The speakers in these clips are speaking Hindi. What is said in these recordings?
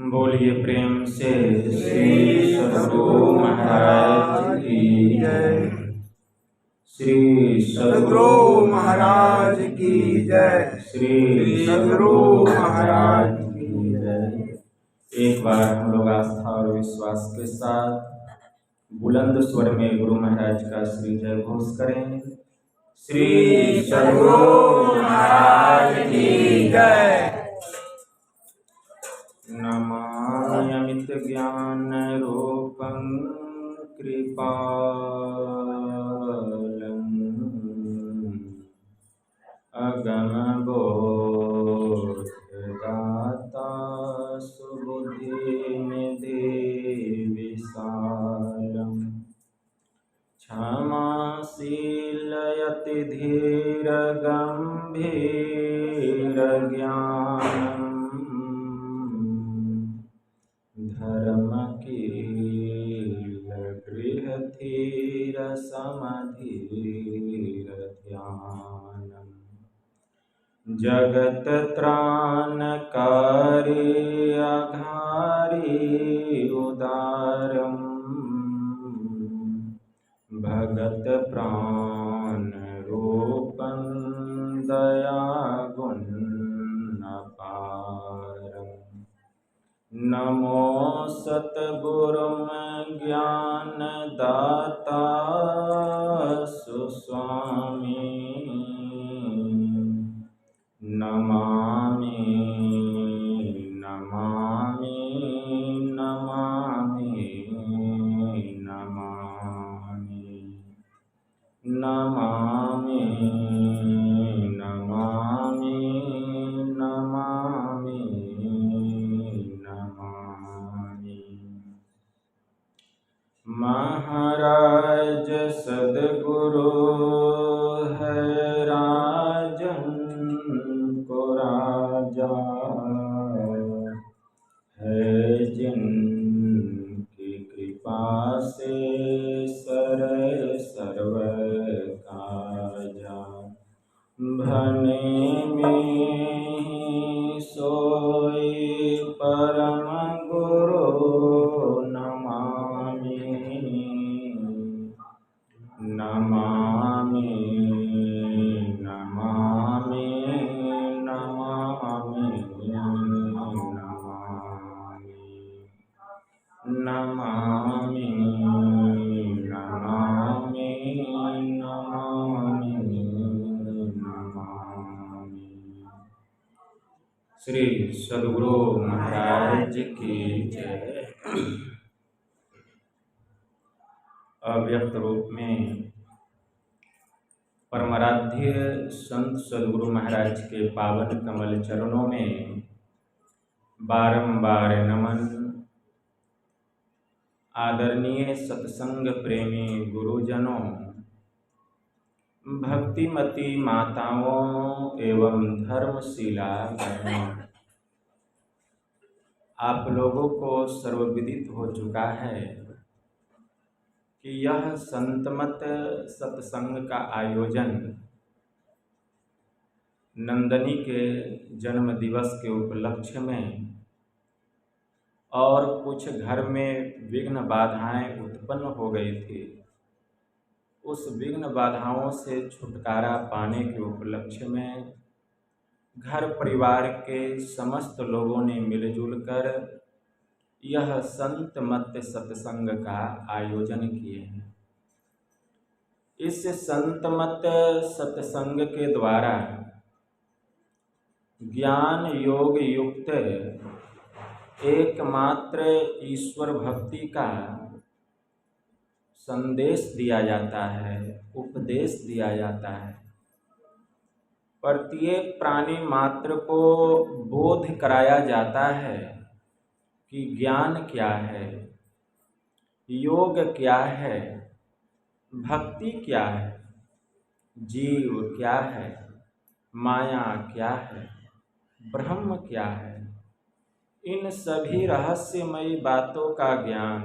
बोलिए प्रेम से श्री सद्गुरु महाराज की जय। श्री सद्गुरु महाराज की जय। श्री सद्गुरु महाराज की जय। एक बार हम लोग आस्था और विश्वास के साथ बुलंद स्वर में गुरु महाराज का श्री जय घोष करें। श्री सद्गुरु महाराज की जय। नमाम्यमित ज्ञान रूपं कृपालम् अगम बोधदाता सुबुद्धिनिधि विशालम् क्षमाशील यति धीर गंभीर ज्ञानम् धर्मकील गृहधीर समधीर ध्यानम् जगत त्राणकारी अघारी उदारम् भगत प्राण रूपं दया गुण अपारम् नमो सतगुरुं ज्ञान दाता सुस्वामी नमामि नमामि नमामि नमामि नमामि नमामि नमामि नमामि। महाराज सद्गुरु है राजन को राजा है जिनकी कृपा से सर्व काजा भने में सोई परम गुरु नमामि नमामि नमामि नमामि नमामि नमामि नमामि नमामि नमामि। श्री सद्गुरु महाराज की जय। अव्यक्त रूप में परमाराध्य संत सद्गुरु महाराज के पावन कमल चरणों में बारंबार नमन। आदरणीय सत्संग प्रेमी गुरुजनों, भक्तिमती माताओं एवं धर्मशिला बहनों, आप लोगों को सर्वविदित हो चुका है कि यह संतमत सत्संग का आयोजन नंदनी के जन्म दिवस के उपलक्ष्य में और कुछ घर में विघ्न बाधाएं उत्पन्न हो गई थी, उस विघ्न बाधाओं से छुटकारा पाने के उपलक्ष्य में घर परिवार के समस्त लोगों ने मिलजुल कर यह संत मत सत्संग का आयोजन किए हैं। इस संत मत सत्संग के द्वारा ज्ञान योग युक्त एकमात्र ईश्वर भक्ति का संदेश दिया जाता है, उपदेश दिया जाता है। प्रत्येक प्राणी मात्र को बोध कराया जाता है कि ज्ञान क्या है, योग क्या है, भक्ति क्या है, जीव क्या है, माया क्या है, ब्रह्म क्या है। इन सभी रहस्यमयी बातों का ज्ञान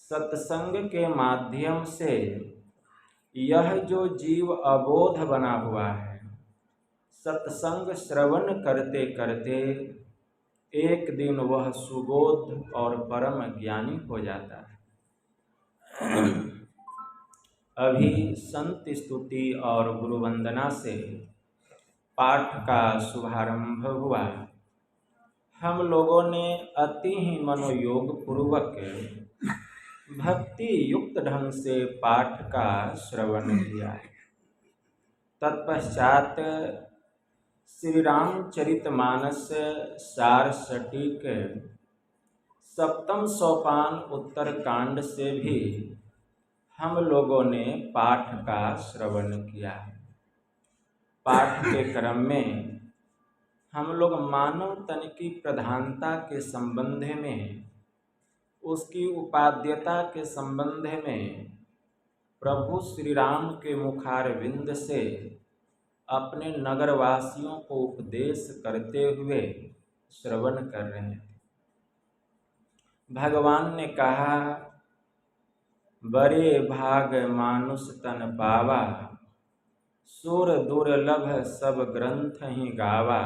सत्संग के माध्यम से यह जो जीव अबोध बना हुआ है, सत्संग श्रवण करते करते एक दिन वह सुबोध और परम ज्ञानी हो जाता है। अभी संत स्तुति और गुरु वंदना से पाठ का शुभारंभ हुआ। हम लोगों ने अति ही मनोयोग पूर्वक भक्ति युक्त ढंग से पाठ का श्रवण किया। तत्पश्चात श्री रामचरितमानस सार सटीक सप्तम सोपान उत्तर कांड से भी हम लोगों ने पाठ का श्रवण किया। पाठ के क्रम में हम लोग मानव तन की प्रधानता के संबंध में, उसकी उपाद्यता के संबंध में प्रभु श्री राम के मुखारविंद से अपने नगरवासियों को उपदेश करते हुए श्रवण कर रहे थे। भगवान ने कहा, बड़े भाग मानुष तन पावा, सुर दुर्लभ सब ग्रंथ ही गावा,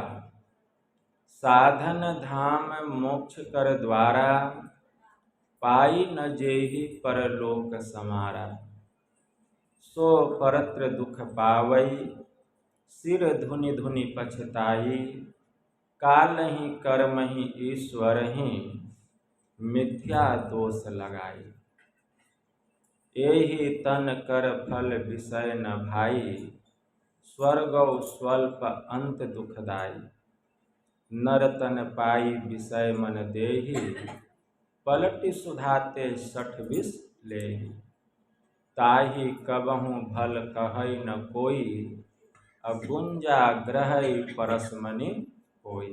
साधन धाम मोक्ष कर द्वारा, पाई न जेहि परलोक समारा, सो परत्र दुख पावई, सिर धुनि धुनि पछताई, काल ही कर्म ही ईश्वर ही, मिथ्या दोष लगाई, एहि तन कर फल विषय न भाई, स्वर्गौ स्वल्प अंत दुखदाई, नर तन पाई विषय मन देहि, पलटि सुधाते 60 विष लेहि, ताहि कबहु भल कहै न कोई, अगुंजा ग्रहै परसमनि होई,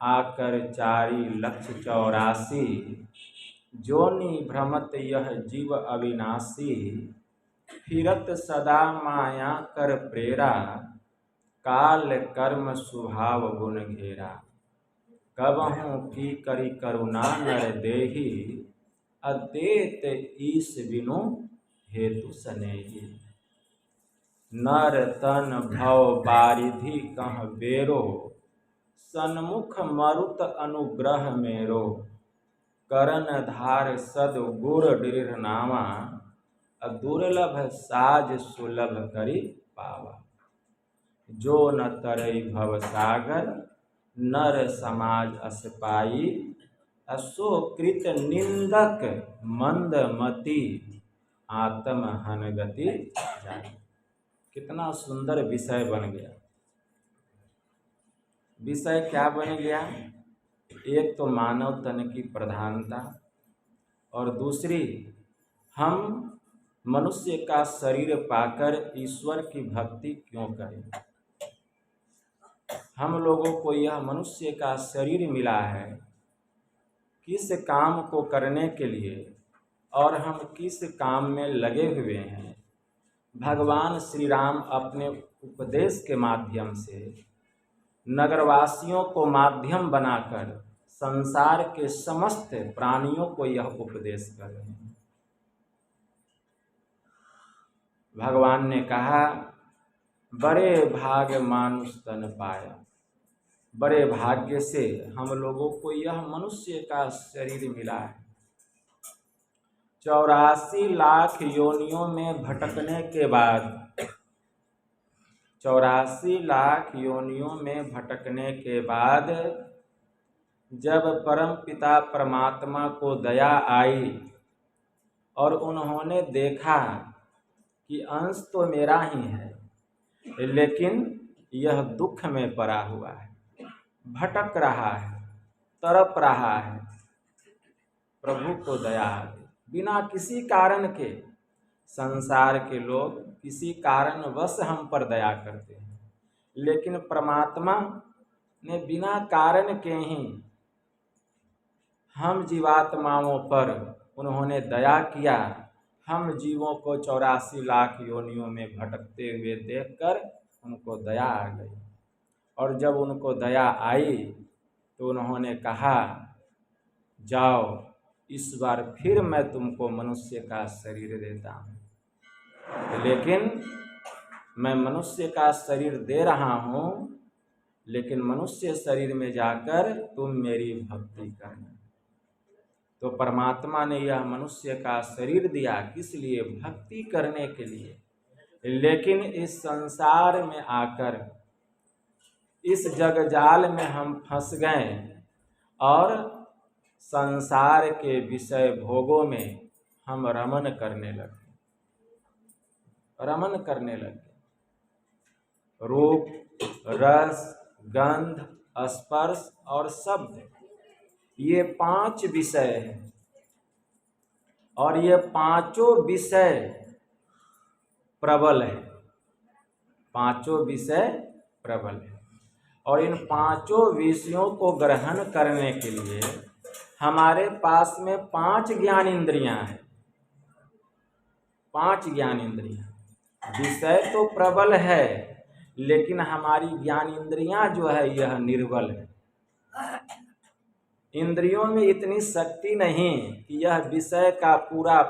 आकर 4,84,00,000 जोनि भ्रमत यह जीव अविनाशी, फिरत सदा माया कर प्रेरा, काल कर्म स्वभाव गुण घेरा, कबहु की करी करुणा नर देहि, अदेत ईश बिनु हेतु सनेहि, नर तन भव बारिधि कह बेरो, सन्मुख मरुत अनुग्रह मेरो, करण धार सद गुर दृढ़ नामा, दुर्लभ साज सुलभ करी पावा, जो न तरई भव सागर, नर समाज अस पाई, असो कृत निंदक मंद मति, आत्म हन गति जाई। कितना सुंदर विषय बन गया। विषय क्या बन गया? एक तो मानव तन की प्रधानता, और दूसरी हम मनुष्य का शरीर पाकर ईश्वर की भक्ति क्यों करें। हम लोगों को यह मनुष्य का शरीर मिला है किस काम को करने के लिए, और हम किस काम में लगे हुए हैं। भगवान श्री राम अपने उपदेश के माध्यम से नगरवासियों को माध्यम बनाकर संसार के समस्त प्राणियों को यह उपदेश कर रहे हैं। भगवान ने कहा, बड़े भाग मानुष तन पाया, बड़े भाग्य से हम लोगों को यह मनुष्य का शरीर मिला है। 84 लाख योनियों में भटकने के बाद, 84 लाख योनियों में भटकने के बाद जब परम पिता परमात्मा को दया आई और उन्होंने देखा कि अंश तो मेरा ही है, लेकिन यह दुख में पड़ा हुआ है, भटक रहा है, तड़प रहा है। प्रभु को दया आ गई। बिना किसी कारण के संसार के लोग किसी कारणवश हम पर दया करते हैं, लेकिन परमात्मा ने बिना कारण के ही हम जीवात्माओं पर उन्होंने दया किया। हम जीवों को 84 लाख योनियों में भटकते हुए देखकर उनको दया आ गई, और जब उनको दया आई तो उन्होंने कहा, जाओ इस बार फिर मैं तुमको मनुष्य का शरीर देता हूँ, लेकिन मैं मनुष्य का शरीर दे रहा हूँ लेकिन मनुष्य शरीर में जाकर तुम मेरी भक्ति करना। तो परमात्मा ने यह मनुष्य का शरीर दिया किस लिए? भक्ति करने के लिए। लेकिन इस संसार में आकर इस जगजाल में हम फंस गए और संसार के विषय भोगों में हम रमन करने लगे। रूप, रस, गंध, स्पर्श और शब्द, ये 5 विषय हैं और ये पांचों विषय प्रबल है। और इन 5 विषयों को ग्रहण करने के लिए हमारे पास में 5 ज्ञान इंद्रियां हैं। 5 ज्ञान इंद्रियां। विषय तो प्रबल है लेकिन हमारी ज्ञान इंद्रियां जो है यह निर्बल है। इंद्रियों में इतनी शक्ति नहीं कि यह विषय का पूरा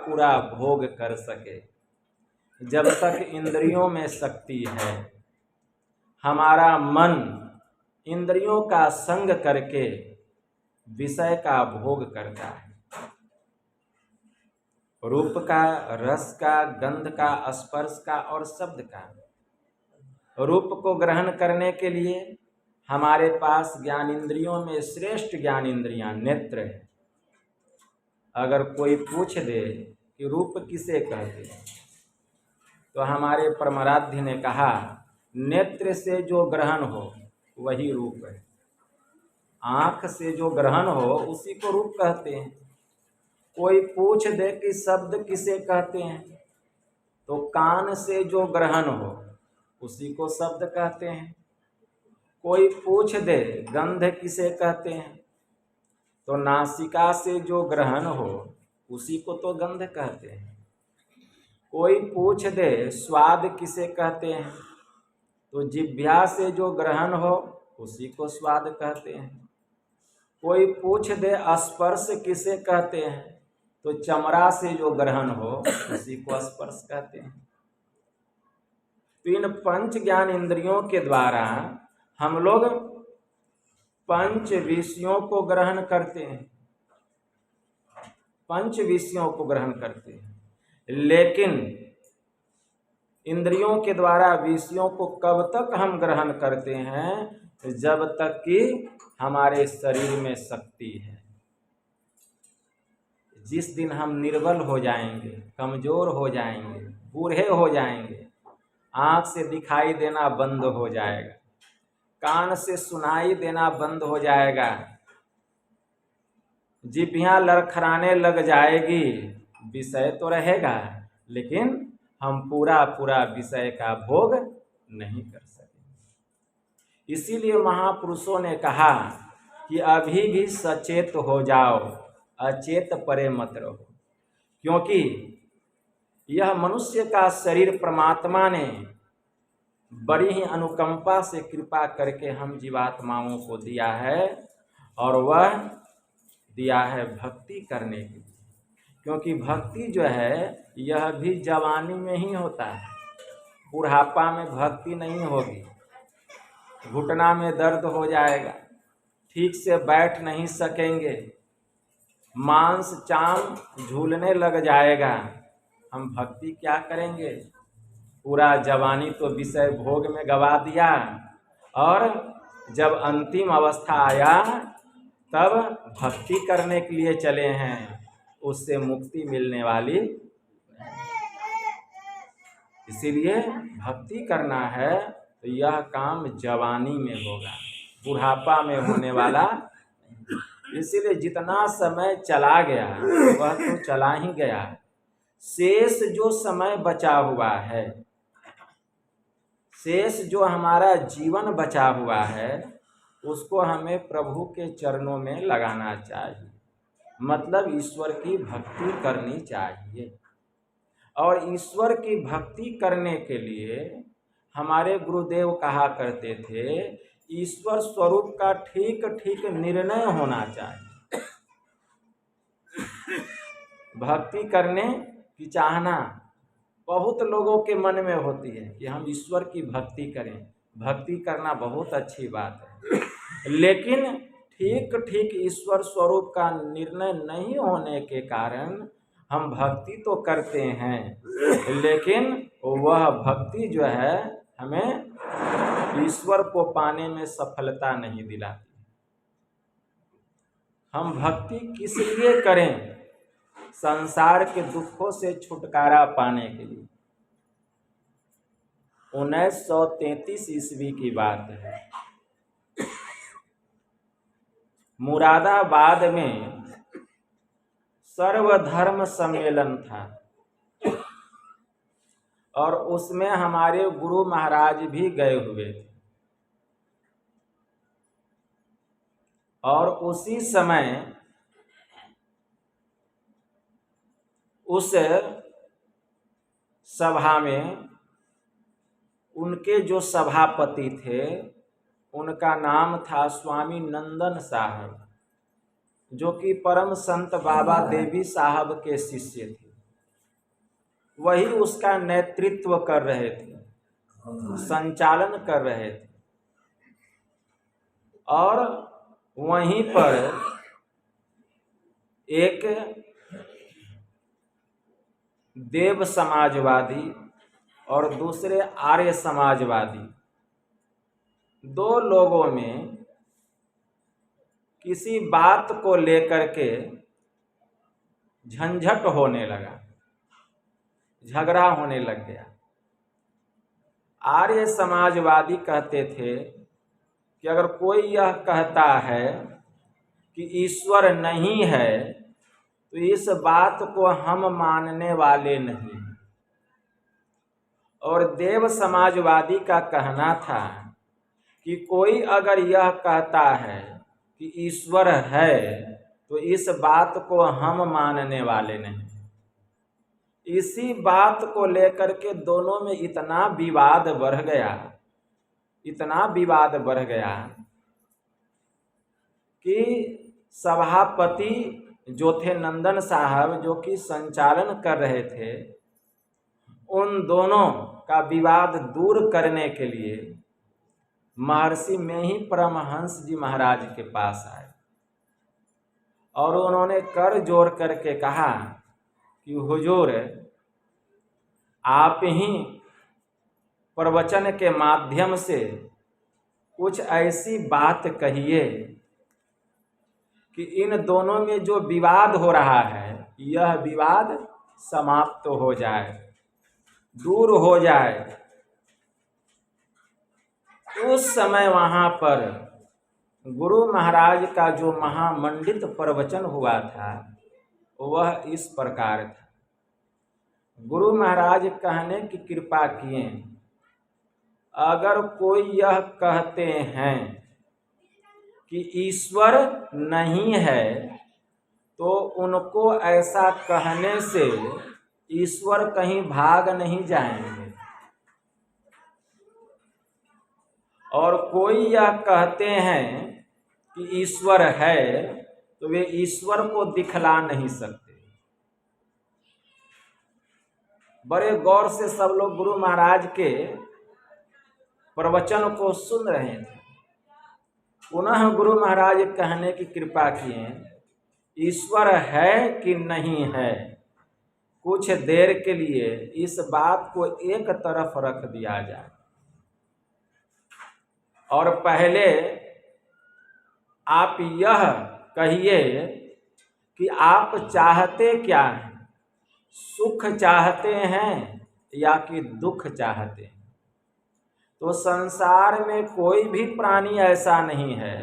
भोग कर सके। जब तक इंद्रियों में शक्ति है, हमारा मन इंद्रियों का संग करके विषय का भोग करता है। रूप का, रस का, गंध का, स्पर्श का और शब्द का। रूप को ग्रहण करने के लिए हमारे पास ज्ञान इंद्रियों में श्रेष्ठ ज्ञान इंद्रियां नेत्र है। अगर कोई पूछ दे कि रूप किसे कहते हैं, तो हमारे परमाराध्य ने कहा नेत्र से जो ग्रहण हो वही रूप है। आँख से जो ग्रहण हो उसी को रूप कहते हैं। कोई पूछ दे कि शब्द किसे कहते हैं, तो कान से जो ग्रहण हो उसी को शब्द कहते हैं। कोई पूछ दे गंध किसे कहते हैं, तो नासिका से जो ग्रहण हो उसी को तो गंध कहते हैं। कोई पूछ दे स्वाद किसे कहते हैं, तो जिह्वा से जो ग्रहण हो उसी को स्वाद कहते हैं। कोई पूछ दे स्पर्श किसे कहते हैं, तो चमड़ा से जो ग्रहण हो उसी को स्पर्श कहते हैं। तो इन 5 ज्ञान इंद्रियों के द्वारा हम लोग 5 विषयों को ग्रहण करते हैं। 5 विषयों को ग्रहण करते हैं, लेकिन इंद्रियों के द्वारा विषयों को कब तक हम ग्रहण करते हैं? जब तक कि हमारे शरीर में शक्ति है। जिस दिन हम निर्बल हो जाएंगे, कमजोर हो जाएंगे, बूढ़े हो जाएंगे, आँख से दिखाई देना बंद हो जाएगा, कान से सुनाई देना बंद हो जाएगा, जिभ्यां लड़खड़ाने लग जाएगी, विषय तो रहेगा लेकिन हम पूरा विषय का भोग नहीं कर सकेंगे। इसीलिए महापुरुषों ने कहा कि अभी भी सचेत हो जाओ, अचेत परे मत रहो। क्योंकि यह मनुष्य का शरीर परमात्मा ने बड़ी ही अनुकंपा से कृपा करके हम जीवात्माओं को दिया है, और वह दिया है भक्ति करने के लिए। क्योंकि भक्ति जो है यह भी जवानी में ही होता है। बुढ़ापा में भक्ति नहीं होगी, घुटना में दर्द हो जाएगा, ठीक से बैठ नहीं सकेंगे, मांस चाम झूलने लग जाएगा, हम भक्ति क्या करेंगे? पूरा जवानी तो विषय भोग में गवा दिया, और जब अंतिम अवस्था आया तब भक्ति करने के लिए चले हैं, उससे मुक्ति मिलने वाली। इसीलिए भक्ति करना है तो यह काम जवानी में होगा, बुढ़ापा में होने वाला। इसीलिए जितना समय चला गया वह तो चला ही गया, शेष जो समय बचा हुआ है, शेष जो हमारा जीवन बचा हुआ है, उसको हमें प्रभु के चरणों में लगाना चाहिए। मतलब ईश्वर की भक्ति करनी चाहिए। और ईश्वर की भक्ति करने के लिए हमारे गुरुदेव कहा करते थे, ईश्वर स्वरूप का ठीक ठीक निर्णय होना चाहिए। भक्ति करने की चाहना बहुत लोगों के मन में होती है कि हम ईश्वर की भक्ति करें, भक्ति करना बहुत अच्छी बात है, लेकिन ठीक ठीक ईश्वर स्वरूप का निर्णय नहीं होने के कारण हम भक्ति तो करते हैं, लेकिन वह भक्ति जो है हमें ईश्वर को पाने में सफलता नहीं दिलाती। हम भक्ति किस लिए करें? संसार के दुखों से छुटकारा पाने के लिए। 1933 ईस्वी की बात है, मुरादाबाद में सर्वधर्म सम्मेलन था और उसमें हमारे गुरु महाराज भी गए हुए थे। और उसी समय उस सभा में उनके जो सभापति थे उनका नाम था स्वामी नंदन साहब, जो कि परम संत बाबा देवी साहब के शिष्य थे। वही उसका नेतृत्व कर रहे थे, संचालन कर रहे थे। और वहीं पर एक देव समाजवादी और दूसरे आर्य समाजवादी, दो लोगों में किसी बात को लेकर के झंझट होने लगा, झगड़ा होने लग गया। आर्य समाजवादी कहते थे कि अगर कोई यह कहता है कि ईश्वर नहीं है तो इस बात को हम मानने वाले नहीं। और देव समाजवादी का कहना था कि कोई अगर यह कहता है कि ईश्वर है तो इस बात को हम मानने वाले नहीं। इसी बात को लेकर के दोनों में इतना विवाद बढ़ गया, इतना विवाद बढ़ गया कि सभापति जो थे नंदन साहब, जो कि संचालन कर रहे थे, उन दोनों का विवाद दूर करने के लिए महर्षि में ही परमहंस जी महाराज के पास आए और उन्होंने कर जोड़ करके कहा कि हुजूर, आप ही प्रवचन के माध्यम से कुछ ऐसी बात कहिए कि इन दोनों में जो विवाद हो रहा है यह विवाद समाप्त हो जाए, दूर हो जाए। उस समय वहाँ पर गुरु महाराज का जो महामंडित प्रवचन हुआ था वह इस प्रकार था। गुरु महाराज कहने की कृपा किए, अगर कोई यह कहते हैं कि ईश्वर नहीं है तो उनको ऐसा कहने से ईश्वर कहीं भाग नहीं जाएंगे, और कोई यह कहते हैं कि ईश्वर है तो वे ईश्वर को दिखला नहीं सकते। बड़े गौर से सब लोग गुरु महाराज के प्रवचन को सुन रहे थे। पुनः गुरु महाराज कहने की कृपा किए, ईश्वर है कि नहीं है, कुछ देर के लिए इस बात को एक तरफ रख दिया जाए और पहले आप यह कहिए कि आप चाहते क्या हैं, सुख चाहते हैं या कि दुख चाहते हैं। तो संसार में कोई भी प्राणी ऐसा नहीं है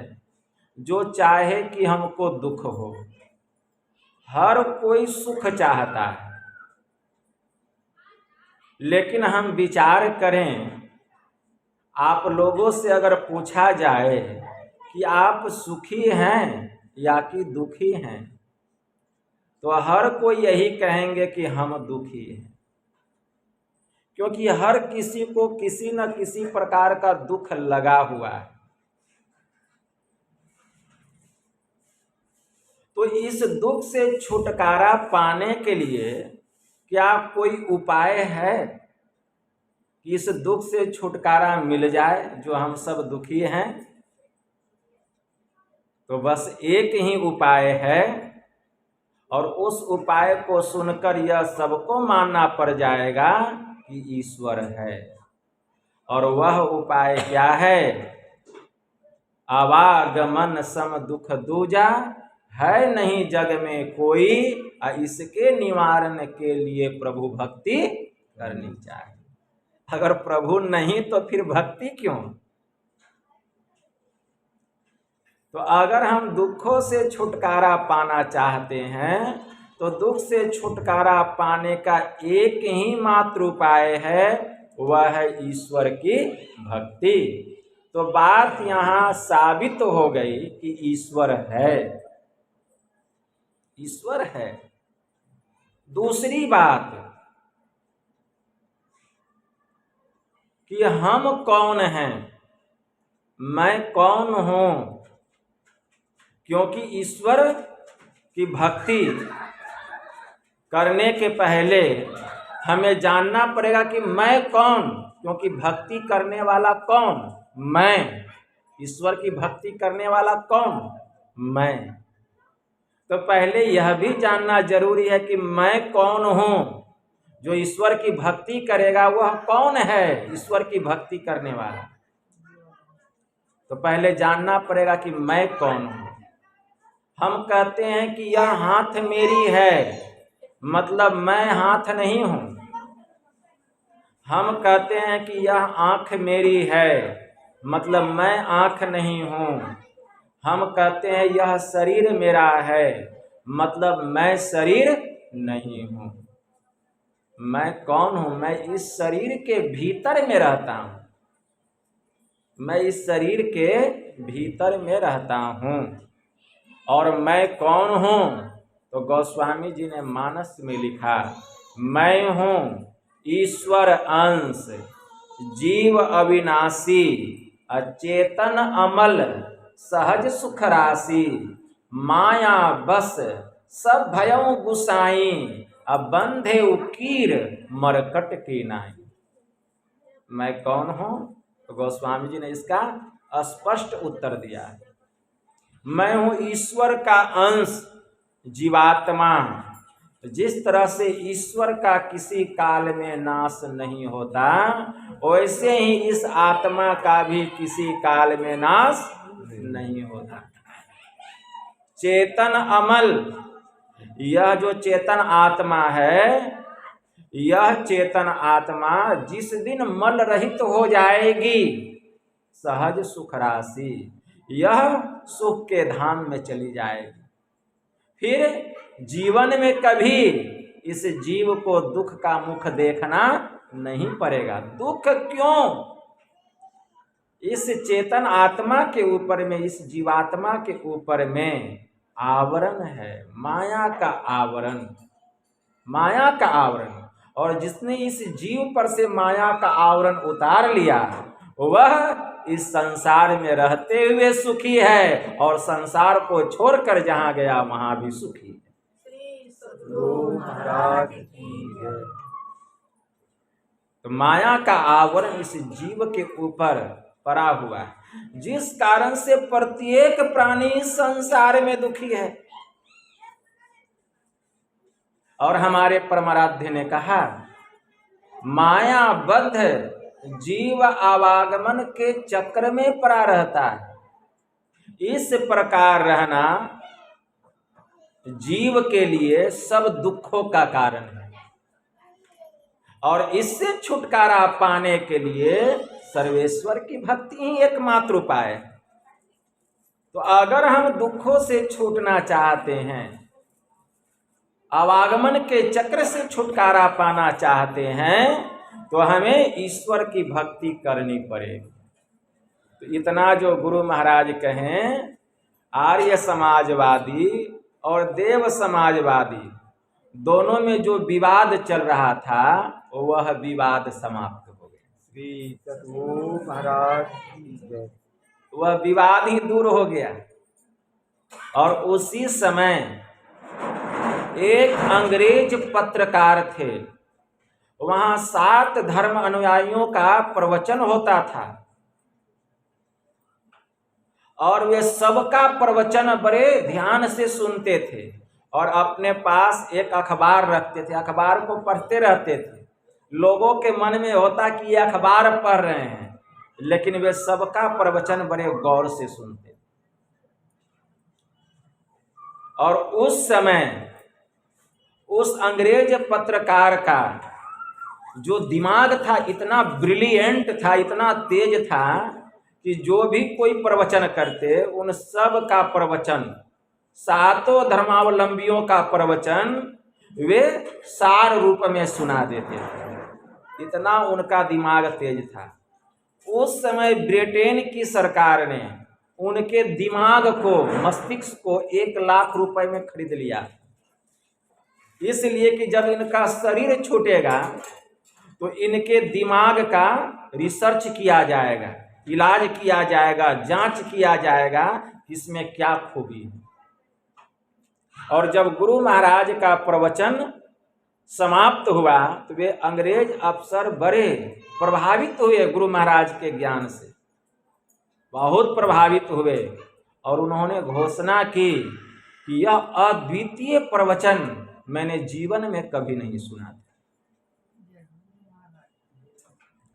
जो चाहे कि हमको दुख हो, हर कोई सुख चाहता है। लेकिन हम विचार करें, आप लोगों से अगर पूछा जाए कि आप सुखी हैं या कि दुखी हैं, तो हर कोई यही कहेंगे कि हम दुखी हैं, क्योंकि हर किसी को किसी न किसी प्रकार का दुख लगा हुआ है। तो इस दुख से छुटकारा पाने के लिए क्या कोई उपाय है? कि इस दुख से छुटकारा मिल जाए, जो हम सब दुखी हैं, तो बस एक ही उपाय है, और उस उपाय को सुनकर यह सबको मानना पड़ जाएगा कि ईश्वर है। और वह उपाय क्या है? आवागमन सम दुख दूजा, है नहीं जग में कोई, इसके निवारण के लिए प्रभु भक्ति करनी चाहिए। अगर प्रभु नहीं तो फिर भक्ति क्यों? तो अगर हम दुखों से छुटकारा पाना चाहते हैं, तो दुख से छुटकारा पाने का एक ही मात्र उपाय है, वह है ईश्वर की भक्ति। तो बात यहाँ साबित हो गई कि ईश्वर है, ईश्वर है। दूसरी बात कि हम कौन हैं, मैं कौन हूं, क्योंकि ईश्वर की भक्ति करने के पहले हमें जानना पड़ेगा कि मैं कौन, क्योंकि भक्ति करने वाला कौन? मैं। ईश्वर की भक्ति करने वाला कौन? मैं। तो पहले यह भी जानना जरूरी है कि मैं कौन हूं। जो ईश्वर की भक्ति करेगा वह कौन है? ईश्वर की भक्ति करने वाला। तो पहले जानना पड़ेगा कि मैं कौन हूं। हम कहते हैं कि यह हाथ मेरी है, मतलब मैं हाथ नहीं हूं। हम कहते हैं कि यह आंख मेरी है, मतलब मैं आंख नहीं हूं। हम कहते हैं यह शरीर मेरा है, मतलब मैं शरीर नहीं हूं। मैं कौन हूं? मैं इस शरीर के भीतर में रहता हूं, मैं इस शरीर के भीतर में रहता हूं। और मैं कौन हूं? तो गोस्वामी जी ने मानस में लिखा, मैं हूं ईश्वर अंश, जीव अविनाशी, अचेतन अमल, सहज सुख राशि, माया बस सब भयों गुसाई, अब बंधे उकीर मरकट की नाई। मैं कौन हूं? तो गोस्वामी जी ने इसका स्पष्ट उत्तर दिया है। मैं हूं ईश्वर का अंश, जीवात्मा। जिस तरह से ईश्वर का किसी काल में नाश नहीं होता, वैसे ही इस आत्मा का भी किसी काल में नाश नहीं होता। चेतन अमल, यह जो चेतन आत्मा है, यह चेतन आत्मा जिस दिन मल रहित हो जाएगी, सहज सुख राशि, यह सुख के धाम में चली जाएगी। फिर जीवन में कभी इस जीव को दुख का मुख देखना नहीं पड़ेगा। दुख क्यों? इस चेतन आत्मा के ऊपर में, इस जीवात्मा के ऊपर में आवरण है, माया का आवरण, माया का आवरण। और जिसने इस जीव पर से माया का आवरण उतार लिया, वह इस संसार में रहते हुए सुखी है, और संसार को छोड़कर जहां गया वहां भी सुखी है। तो माया का आवरण इस जीव के ऊपर पड़ा हुआ है, जिस कारण से प्रत्येक प्राणी संसार में दुखी है। और हमारे परमाराध्य ने कहा, मायाबद्ध जीव आवागमन के चक्र में पड़ा रहता है। इस प्रकार रहना जीव के लिए सब दुखों का कारण है, और इससे छुटकारा पाने के लिए सर्वेश्वर की भक्ति ही एकमात्र उपाय है। तो अगर हम दुखों से छूटना चाहते हैं, आवागमन के चक्र से छुटकारा पाना चाहते हैं, तो हमें ईश्वर की भक्ति करनी पड़ेगी। तो इतना जो गुरु महाराज कहें, आर्य समाजवादी और देव समाजवादी दोनों में जो विवाद चल रहा था, वह विवाद समाप्त हो गया। श्री सतगुरु महाराज की जय। वह विवाद ही दूर हो गया। और उसी समय एक अंग्रेज पत्रकार थे, वहां 7 धर्म अनुयायियों का प्रवचन होता था और वे सबका प्रवचन बड़े ध्यान से सुनते थे और अपने पास एक अखबार रखते थे, अखबार को पढ़ते रहते थे। लोगों के मन में होता कि ये अखबार पढ़ रहे हैं, लेकिन वे सबका प्रवचन बड़े गौर से सुनते थे। और उस समय उस अंग्रेज पत्रकार का जो दिमाग था इतना ब्रिलियंट था, इतना तेज था कि जो भी कोई प्रवचन करते उन सब का प्रवचन, 7 धर्मावलंबियों का प्रवचन वे सार रूप में सुना देते थे। इतना उनका दिमाग तेज था। उस समय ब्रिटेन की सरकार ने उनके दिमाग को, मस्तिष्क को 1 लाख रुपए में खरीद लिया, इसलिए कि जब इनका शरीर छूटेगा तो इनके दिमाग का रिसर्च किया जाएगा, इलाज किया जाएगा, जांच किया जाएगा इसमें क्या खूबी है। और जब गुरु महाराज का प्रवचन समाप्त हुआ तो वे अंग्रेज अफसर बड़े प्रभावित हुए गुरु महाराज के ज्ञान से, बहुत प्रभावित हुए और उन्होंने घोषणा की कि यह अद्वितीय प्रवचन मैंने जीवन में कभी नहीं सुना था।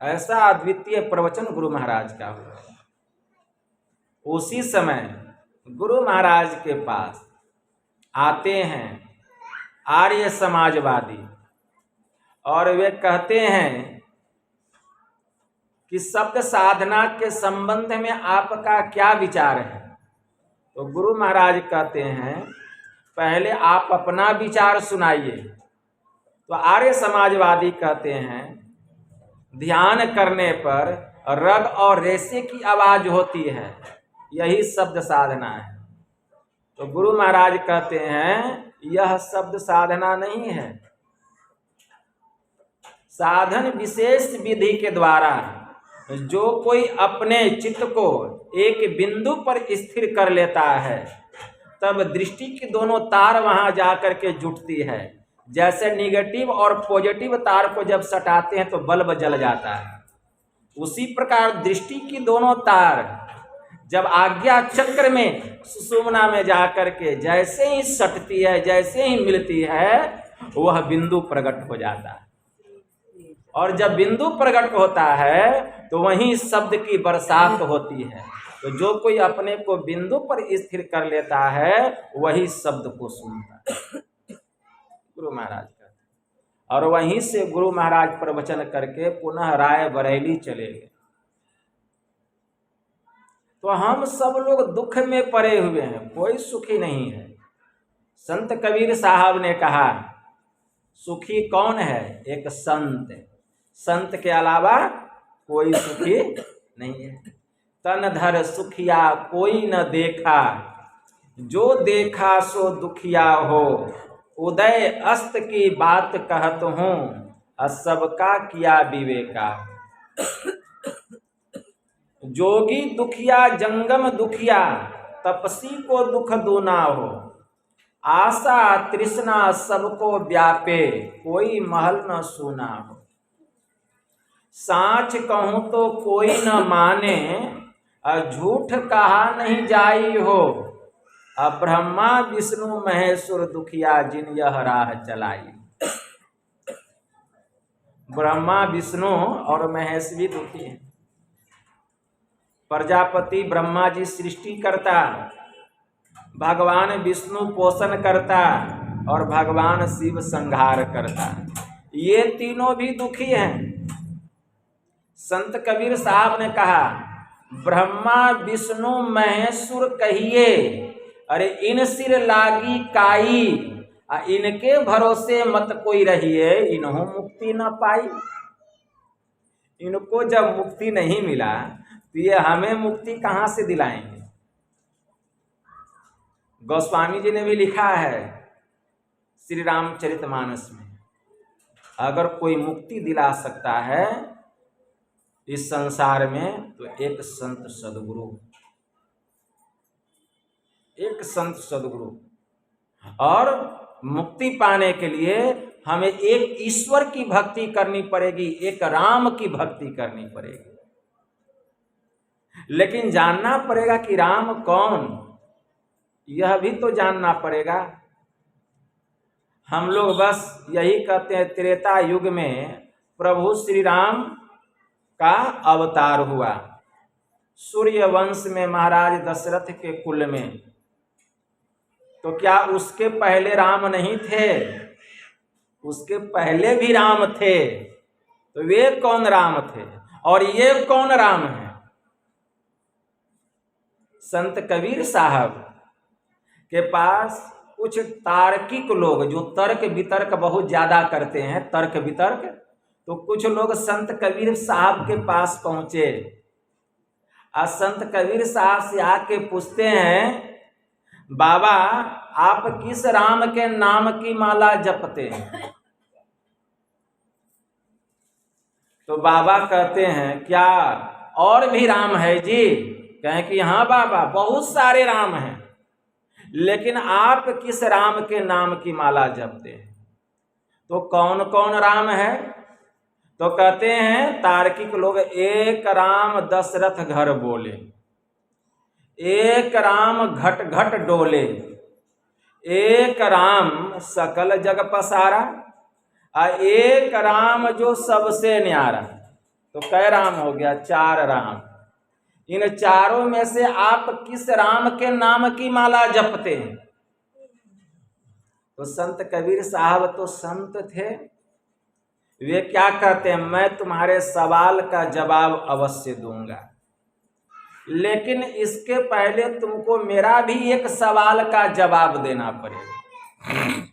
ऐसा अद्वितीय प्रवचन गुरु महाराज का हुआ। उसी समय गुरु महाराज के पास आते हैं आर्य समाजवादी और वे कहते हैं कि शब्द साधना के संबंध में आपका क्या विचार है। तो गुरु महाराज कहते हैं पहले आप अपना विचार सुनाइए। तो आर्य समाजवादी कहते हैं ध्यान करने पर रग और रेशे की आवाज होती है, यही शब्द साधना है। तो गुरु महाराज कहते हैं यह शब्द साधना नहीं है। साधन विशेष विधि के द्वारा जो कोई अपने चित्त को एक बिंदु पर स्थिर कर लेता है तब दृष्टि की दोनों तार वहां जाकर के जुटती है। जैसे निगेटिव और पॉजिटिव तार को जब सटाते हैं तो बल्ब जल जाता है, उसी प्रकार दृष्टि की दोनों तार जब आज्ञा चक्र में सुषुम्ना में जाकर के जैसे ही सटती है, जैसे ही मिलती है, वह बिंदु प्रकट हो जाता है। और जब बिंदु प्रकट होता है तो वहीं शब्द की बरसात होती है। तो जो कोई अपने को बिंदु पर स्थिर कर लेता है वही शब्द को सुनता है, गुरु महाराज का। और वहीं से गुरु महाराज प्रवचन करके पुनः राय बरेली चले गए। तो हम सब लोग दुख में पड़े हुए हैं, कोई सुखी नहीं है। संत कबीर साहब ने कहा सुखी कौन है? एक संत। संत के अलावा कोई सुखी नहीं है। तन धर सुखिया कोई न देखा, जो देखा सो दुखिया हो। उदय अस्त की बात कहत हूँ, सबका किया विवेका। जोगी दुखिया जंगम दुखिया, तपसी को दुख दूना हो। आशा तृष्णा सबको व्यापे, कोई महल न सूना हो। साच कहूँ तो कोई न माने, झूठ कहा नहीं जाई हो। ब्रह्मा विष्णु महेश्वर दुखिया, जिन यह राह चलाई। ब्रह्मा विष्णु और महेश भी दुखी हैं। प्रजापति ब्रह्मा जी सृष्टि करता, भगवान विष्णु पोषण करता और भगवान शिव संहार करता। ये तीनों भी दुखी हैं। संत कबीर साहब ने कहा ब्रह्मा विष्णु महेश्वर कहिए, अरे इन सिर लागी काई। इनके भरोसे मत कोई रहिए, इन्हों मुक्ति न पाई। इनको जब मुक्ति नहीं मिला तो ये हमें मुक्ति कहाँ से दिलाएंगे? गोस्वामी जी ने भी लिखा है श्री रामचरितमानस में, अगर कोई मुक्ति दिला सकता है इस संसार में तो एक संत सदगुरु, एक संत सदगुरु। और मुक्ति पाने के लिए हमें एक ईश्वर की भक्ति करनी पड़ेगी, एक राम की भक्ति करनी पड़ेगी। लेकिन जानना पड़ेगा कि राम कौन, यह भी तो जानना पड़ेगा। हम लोग बस यही कहते हैं त्रेता युग में प्रभु श्री राम का अवतार हुआ, सूर्य वंश में महाराज दशरथ के कुल में। तो क्या उसके पहले राम नहीं थे? उसके पहले भी राम थे। तो वे कौन राम थे और ये कौन राम है? संत कबीर साहब के पास कुछ तार्किक लोग जो तर्क वितर्क बहुत ज्यादा करते हैं, तर्क वितर्क, तो कुछ लोग संत कबीर साहब के पास पहुंचे और संत कबीर साहब से आके पूछते हैं, बाबा आप किस राम के नाम की माला जपते हैं? तो बाबा कहते हैं, क्या और भी राम है जी? कहें कि हाँ बाबा बहुत सारे राम हैं, लेकिन आप किस राम के नाम की माला जपते हैं? तो कौन कौन राम है? तो कहते हैं तार्किक लोग, एक राम दशरथ घर बोले, एक राम घट घट डोले, एक राम सकल जग पसारा, और एक राम जो सबसे न्यारा। तो कै राम हो गया? 4 राम। इन चारों में से आप किस राम के नाम की माला जपते हैं? तो संत कबीर साहब तो संत थे, वे क्या कहते हैं, मैं तुम्हारे सवाल का जवाब अवश्य दूंगा, लेकिन इसके पहले तुमको मेरा भी एक सवाल का जवाब देना पड़ेगा।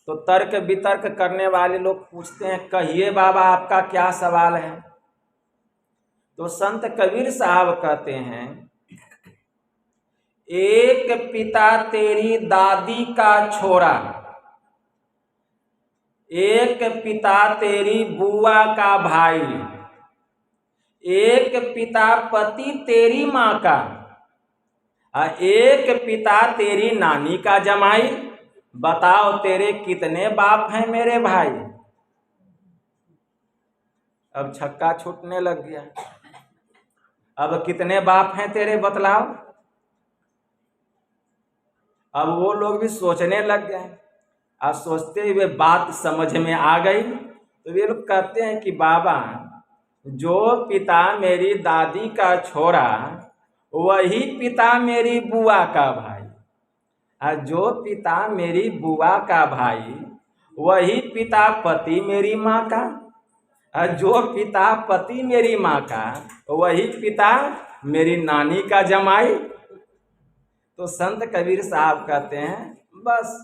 तो तर्क वितर्क करने वाले लोग पूछते हैं, कहिए बाबा आपका क्या सवाल है? तो संत कबीर साहब कहते हैं, एक पिता तेरी दादी का छोरा, एक पिता तेरी बुआ का भाई, एक पिता पति तेरी माँ का, और एक पिता तेरी नानी का जमाई। बताओ तेरे कितने बाप हैं मेरे भाई? अब छक्का छूटने लग गया। अब कितने बाप हैं तेरे बतलाओ? अब वो लोग भी सोचने लग गए, और सोचते हुए बात समझ में आ गई। तो वे लोग कहते हैं कि बाबा जो पिता मेरी दादी का छोरा वही पिता मेरी बुआ का भाई, और जो पिता मेरी बुआ का भाई वही पिता पति मेरी माँ का, और जो पिता पति मेरी माँ का वही पिता मेरी नानी का जमाई। तो संत कबीर साहब कहते हैं, बस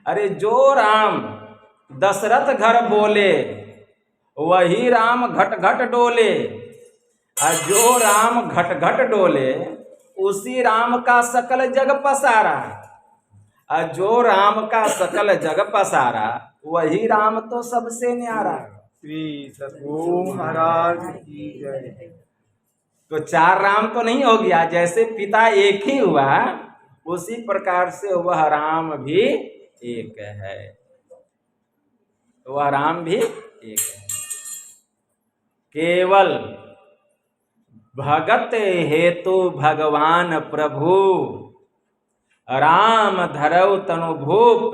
अरे जो राम दशरथ घर बोले वही राम घट घट डोले, और जो राम घट घट डोले उसी राम का सकल जग पसारा, और जो राम का सकल जग पसारा वही राम तो सबसे न्यारा। श्री सतगुरु महाराज की जय। तो 4 राम तो नहीं हो गया, जैसे पिता एक ही हुआ उसी प्रकार से वह राम भी एक है, वह राम भी एक है। केवल भगत हेतु भगवान प्रभु, राम धरौ तनु भूप,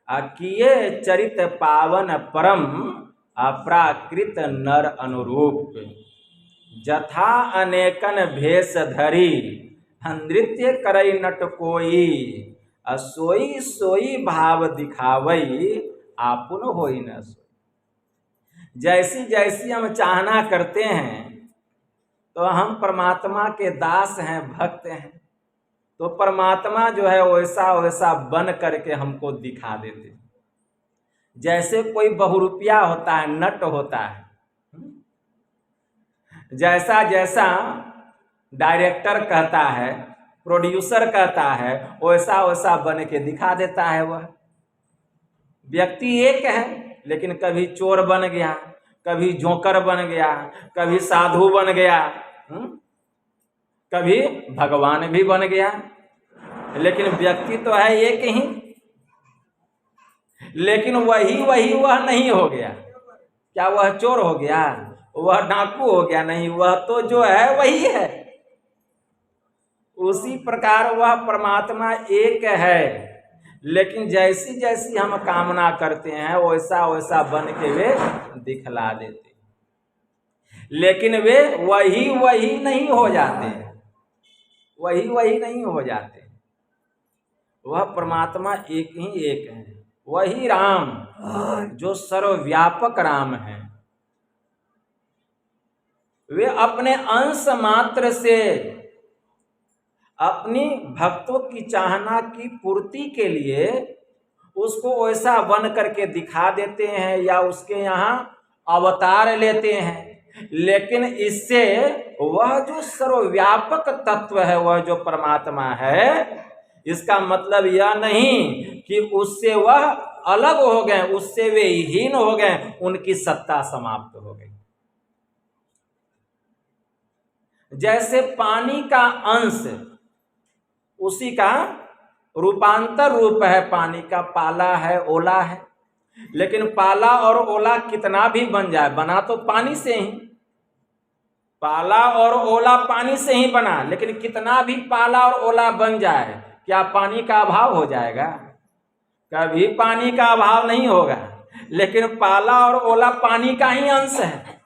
किए चरित पावन परम, अप्राकृत नर अनुरूप। जथा अनेकन भेष धरी, नृत्य करई नट कोई, सोई सोई भाव दिखावई, आपुन होई न सोई। जैसी जैसी हम चाहना करते हैं तो हम परमात्मा के दास हैं, भक्त हैं, तो परमात्मा जो है वैसा वैसा बन करके हमको दिखा देते हैं। जैसे कोई बहुरूपिया होता है, नट होता है, जैसा जैसा डायरेक्टर कहता है, प्रोड्यूसर कहता है, वैसा वैसा बन के दिखा देता है। वह व्यक्ति एक है, लेकिन कभी चोर बन गया, कभी जोकर बन गया, कभी साधु बन गया, कभी भगवान भी बन गया, लेकिन व्यक्ति तो है एक ही। लेकिन वही वह नहीं हो गया। क्या वह चोर हो गया, वह डाकू हो गया? नहीं, वह तो जो है वही है। उसी प्रकार वह परमात्मा एक है, लेकिन जैसी जैसी हम कामना करते हैं वैसा वैसा बन के वे दिखला देते, लेकिन वे वही नहीं हो जाते, वही नहीं हो जाते। वह परमात्मा एक ही एक है, वही राम जो सर्वव्यापक राम है। वे अपने अंश मात्र से अपनी भक्तों की चाहना की पूर्ति के लिए उसको वैसा बन करके दिखा देते हैं या उसके यहाँ अवतार लेते हैं, लेकिन इससे वह जो सर्वव्यापक तत्व है, वह जो परमात्मा है, इसका मतलब यह नहीं कि उससे वह अलग हो गए, उससे वे हीन हो गए, उनकी सत्ता समाप्त हो गई। जैसे पानी का अंश उसी का रूपांतर रूप है, पानी का पाला है, ओला है, लेकिन पाला और ओला कितना भी बन जाए, बना तो पानी से ही, पाला और ओला पानी से ही बना, लेकिन कितना भी पाला और ओला बन जाए, क्या पानी का अभाव हो जाएगा? कभी पानी का अभाव नहीं होगा, लेकिन पाला और ओला पानी का ही अंश है।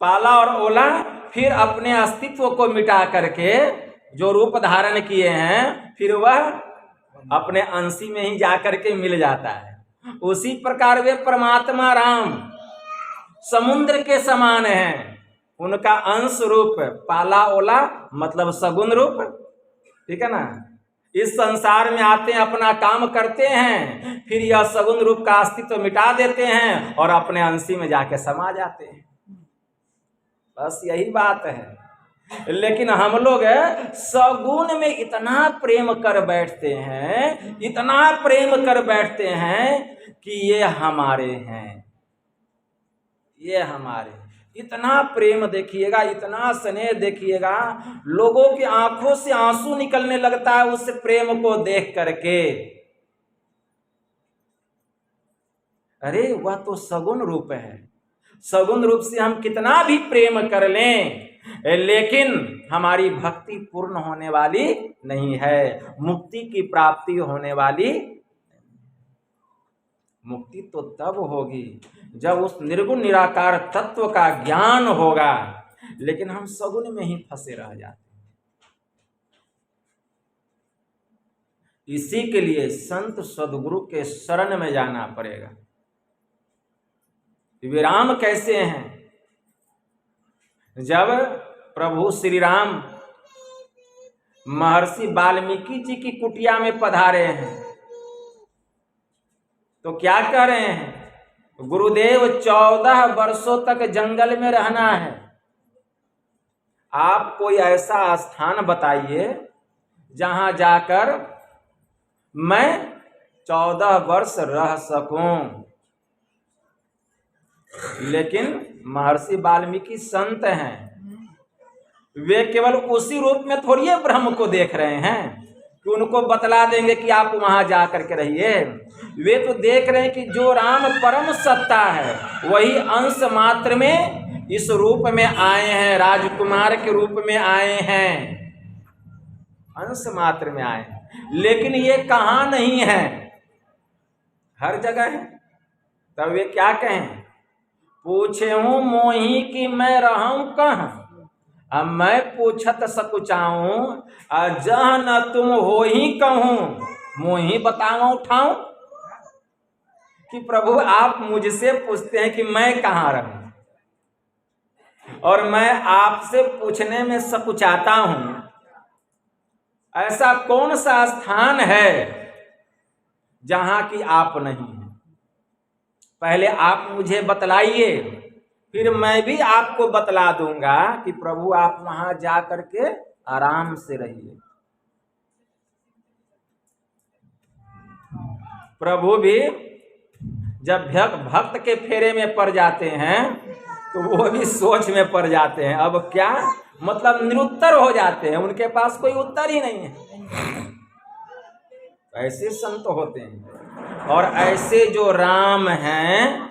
पाला और ओला फिर अपने अस्तित्व को मिटा करके जो रूप धारण किए हैं, फिर वह अपने अंशी में ही जाकर के मिल जाता है। उसी प्रकार वे परमात्मा राम समुद्र के समान हैं, उनका अंश रूप पाला ओला मतलब सगुण रूप, ठीक है ना। इस संसार में आते हैं, अपना काम करते हैं, फिर यह सगुण रूप का अस्तित्व मिटा देते हैं और अपने अंशी में जाके समा जाते हैं। बस यही बात है। लेकिन हम लोग सगुण में इतना प्रेम कर बैठते हैं, इतना प्रेम कर बैठते हैं कि ये हमारे हैं, ये हमारे, इतना प्रेम देखिएगा, इतना स्नेह देखिएगा, लोगों की आंखों से आंसू निकलने लगता है उस प्रेम को देख करके। अरे वह तो सगुण रूप है, सगुण रूप से हम कितना भी प्रेम कर लें, लेकिन हमारी भक्ति पूर्ण होने वाली नहीं है, मुक्ति की प्राप्ति होने वाली। मुक्ति तो तब होगी जब उस निर्गुण निराकार तत्व का ज्ञान होगा, लेकिन हम सगुण में ही फंसे रह जाते हैं। इसी के लिए संत सद्गुरु के शरण में जाना पड़ेगा। वे राम कैसे हैं? जब प्रभु श्री राम महर्षि वाल्मीकि जी की कुटिया में पधारे हैं तो क्या कह रहे हैं? गुरुदेव 14 वर्षों तक जंगल में रहना है, आप कोई ऐसा स्थान बताइए जहां जाकर मैं 14 वर्ष रह सकूं। लेकिन महर्षि वाल्मीकि संत हैं, वे केवल उसी रूप में थोड़ी ब्रह्म को देख रहे हैं कि उनको बतला देंगे कि आप वहां जा करके रहिए। वे तो देख रहे हैं कि जो राम परम सत्ता है वही अंश मात्र में इस रूप में आए हैं, राजकुमार के रूप में आए हैं, अंश मात्र में आए हैं। लेकिन ये कहाँ नहीं है, हर जगह है। तब वे क्या कहें? पूछे हूँ मोही कि मैं रहूं कहाँ, अब मैं पूछत सकुचाऊं, जह न तुम हो ही कहूं, मोही बताऊं उठाऊं। कि प्रभु आप मुझसे पूछते हैं कि मैं कहाँ रहूं, और मैं आपसे पूछने में सकुचाता हूं। ऐसा कौन सा स्थान है जहां की आप नहीं हैं? पहले आप मुझे बतलाइए, फिर मैं भी आपको बतला दूंगा कि प्रभु आप वहां जा करके आराम से रहिए। प्रभु भी जब भक्त के फेरे में पड़ जाते हैं तो वो भी सोच में पड़ जाते हैं। अब क्या मतलब निरुत्तर हो जाते हैं, उनके पास कोई उत्तर ही नहीं है। ऐसे संत होते हैं। और ऐसे जो राम हैं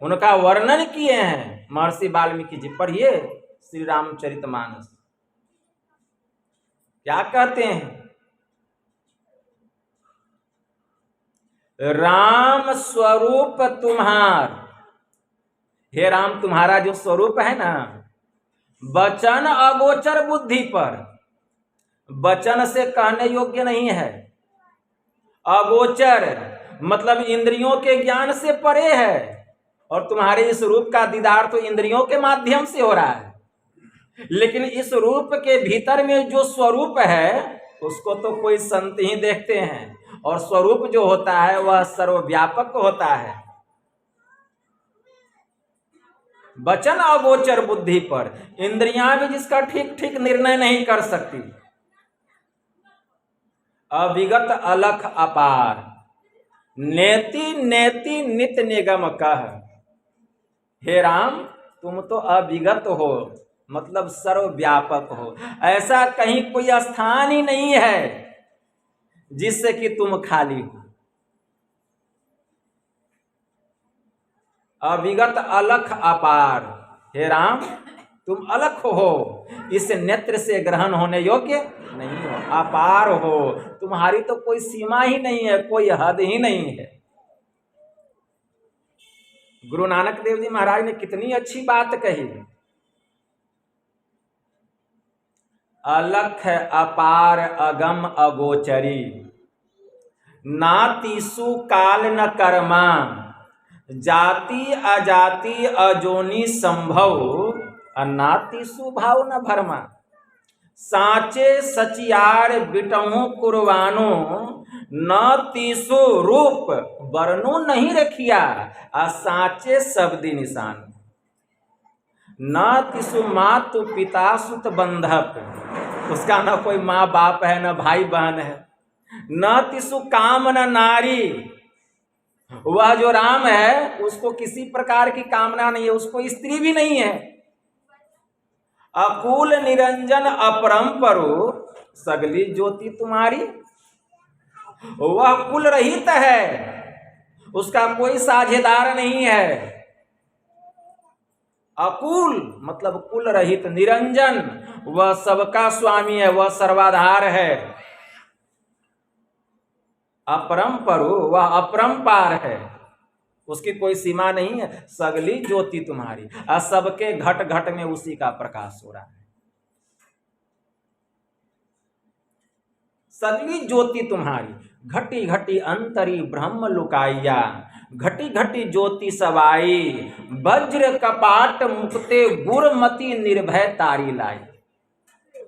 उनका वर्णन किए हैं महर्षि वाल्मीकि जी। पढ़िए श्री रामचरितमानस, क्या कहते हैं? राम स्वरूप तुम्हार, हे राम तुम्हारा जो स्वरूप है ना, वचन अगोचर बुद्धि पर, वचन से कहने योग्य नहीं है। अगोचर मतलब इंद्रियों के ज्ञान से परे है। और तुम्हारे इस रूप का दीदार तो इंद्रियों के माध्यम से हो रहा है, लेकिन इस रूप के भीतर में जो स्वरूप है उसको तो कोई संत ही देखते हैं। और स्वरूप जो होता है वह सर्वव्यापक होता है। वचन अगोचर बुद्धि पर, इंद्रियां भी जिसका ठीक ठीक निर्णय नहीं कर सकती। अविगत अलख अपार, नेति नेति नित निगम कह। हे राम तुम तो अविगत हो, मतलब सर्वव्यापक हो। ऐसा कहीं कोई स्थान ही नहीं है जिससे कि तुम खाली हो। अविगत अलख अपार, हे राम तुम अलख हो, इस नेत्र से ग्रहण होने योग्य नहीं हो। अपार हो, तुम्हारी तो कोई सीमा ही नहीं है, कोई हद ही नहीं है। गुरु नानक देव जी महाराज ने कितनी अच्छी बात कही। अलख अपार अगम अगोचरी, नातिसु काल न कर्मा, जाति अजाति अजोनि संभव, नातिसु भाव न भरमा। साचे सचियार बिटहु कुर्बानो, न तीसु रूप वर्णु नहीं रखिया, आ साचे शब्दी निशान। न तिसु मातु पिता सुत बंधक, उसका न कोई माँ बाप है न भाई बहन है। न तिसु काम न नारी, वह जो राम है उसको किसी प्रकार की कामना नहीं है, उसको स्त्री भी नहीं है। अकुल निरंजन अपरंपरु, सगली ज्योति तुम्हारी, वह कुल रहित है, उसका कोई साझेदार नहीं है। अकुल मतलब कुल रहित, निरंजन वह सबका स्वामी है, वह सर्वाधार है। अपरंपरु वह अपरंपार है, उसकी कोई सीमा नहीं है। सगली ज्योति तुम्हारी, और सबके घट घट में उसी का प्रकाश हो रहा है। सगली ज्योति तुम्हारी, घटी घटी अंतरी ब्रह्म लुकाइया, घटी घटी ज्योति सवाई, वज्र कपाट मुक्ते गुरमति निर्भय तारी लाई।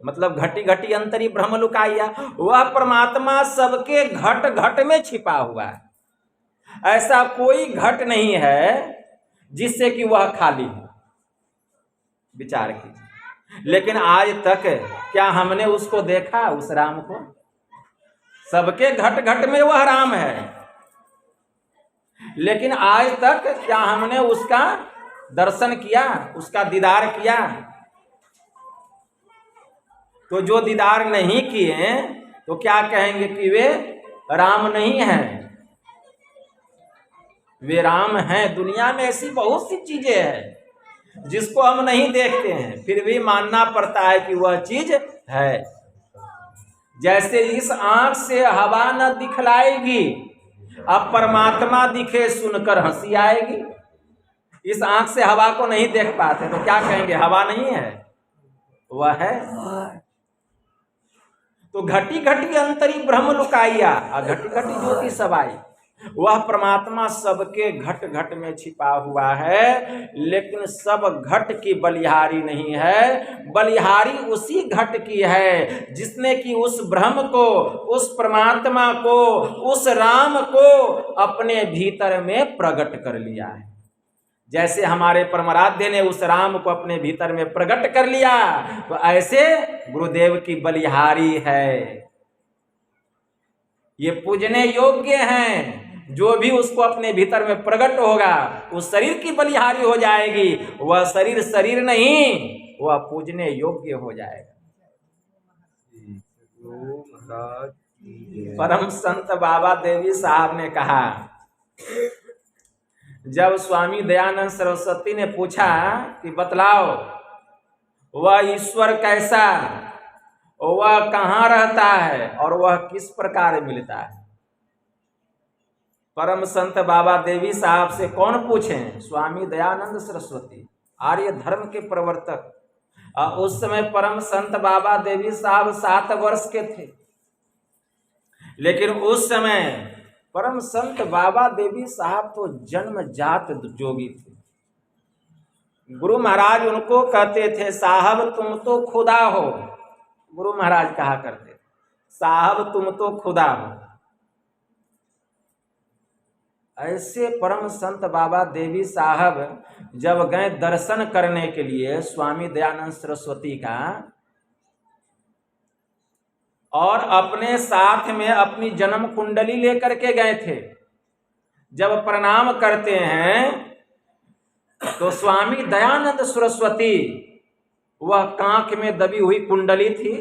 मतलब घटी घटी अंतरी ब्रह्म लुकाइया, वह परमात्मा सबके घट घट में छिपा हुआ है। ऐसा कोई घट नहीं है जिससे कि वह खाली हो। विचार कीजिए, लेकिन आज तक क्या हमने उसको देखा, उस राम को? सबके घट घट में वह राम है, लेकिन आज तक क्या हमने उसका दर्शन किया, उसका दीदार किया? तो जो दीदार नहीं किए तो क्या कहेंगे कि वे राम नहीं हैं? वे राम हैं। दुनिया में ऐसी बहुत सी चीजें हैं जिसको हम नहीं देखते हैं, फिर भी मानना पड़ता है कि वह चीज है। जैसे इस आंख से हवा न दिखलाएगी, अब परमात्मा दिखे सुनकर हंसी आएगी। इस आंख से हवा को नहीं देख पाते तो क्या कहेंगे, हवा नहीं है? वह है। तो घटी घटी अंतरी ब्रह्म लुकाइया, घटी घटी ज्योति सवाई, वह परमात्मा सबके घट घट में छिपा हुआ है, लेकिन सब घट की बलिहारी नहीं है। बलिहारी उसी घट की है जिसने कि उस ब्रह्म को, उस परमात्मा को, उस राम को अपने भीतर में प्रकट कर लिया है। जैसे हमारे परमाराध्य ने उस राम को अपने भीतर में प्रकट कर लिया, तो ऐसे गुरुदेव की बलिहारी है। ये पूजने योग्य हैं। जो भी उसको अपने भीतर में प्रकट होगा उस शरीर की बलिहारी हो जाएगी। वह शरीर शरीर नहीं, वह पूजने योग्य हो जाएगा। परम संत बाबा देवी साहब ने कहा, जब स्वामी दयानंद सरस्वती ने पूछा कि बतलाओ वह ईश्वर कैसा, वह कहाँ रहता है और वह किस प्रकार मिलता है। परम संत बाबा देवी साहब से कौन पूछे? स्वामी दयानंद सरस्वती, आर्य धर्म के प्रवर्तक। उस समय परम संत बाबा देवी साहब 7 वर्ष के थे, लेकिन उस समय परम संत बाबा देवी साहब तो जन्मजात जोगी थे। गुरु महाराज उनको कहते थे, साहब तुम तो खुदा हो। गुरु महाराज कहा करते, साहब तुम तो खुदा हो। ऐसे परम संत बाबा देवी साहब जब गए दर्शन करने के लिए स्वामी दयानंद सरस्वती का, और अपने साथ में अपनी जन्म कुंडली लेकर के गए थे, जब प्रणाम करते हैं तो स्वामी दयानंद सरस्वती, वह कांख में दबी हुई कुंडली थी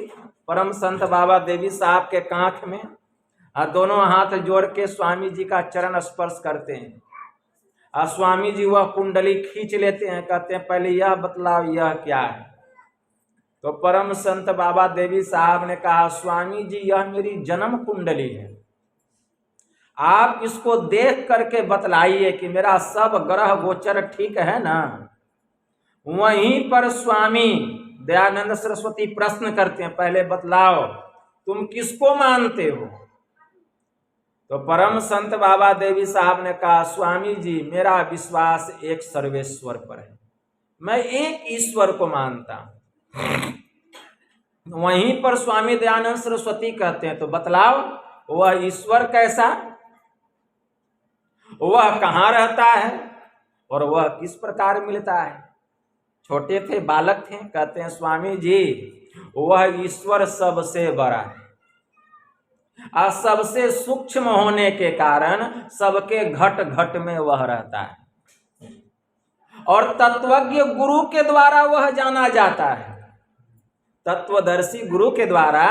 परम संत बाबा देवी साहब के कांख में, और दोनों हाथ जोड़ के स्वामी जी का चरण स्पर्श करते हैं। और स्वामी जी वह कुंडली खींच लेते हैं, कहते हैं पहले यह बतलाओ यह क्या है। तो परम संत बाबा देवी साहब ने कहा, स्वामी जी यह मेरी जन्म कुंडली है, आप इसको देख करके बतलाइए कि मेरा सब ग्रह गोचर ठीक है ना। वहीं पर स्वामी दयानंद सरस्वती प्रश्न करते हैं, पहले बतलाओ तुम किसको मानते हो। तो परम संत बाबा देवी साहब ने कहा, स्वामी जी मेरा विश्वास एक सर्वेश्वर पर है, मैं एक ईश्वर को मानता हूं। वहीं पर स्वामी दयानंद सरस्वती कहते हैं, तो बतलाओ वह ईश्वर कैसा, वह कहाँ रहता है और वह किस प्रकार मिलता है। छोटे थे, बालक थे, कहते हैं स्वामी जी वह ईश्वर सबसे बड़ा है और सबसे सूक्ष्म होने के कारण सबके घट घट में वह रहता है, और तत्वज्ञ गुरु के द्वारा वह जाना जाता है। तत्वदर्शी गुरु के द्वारा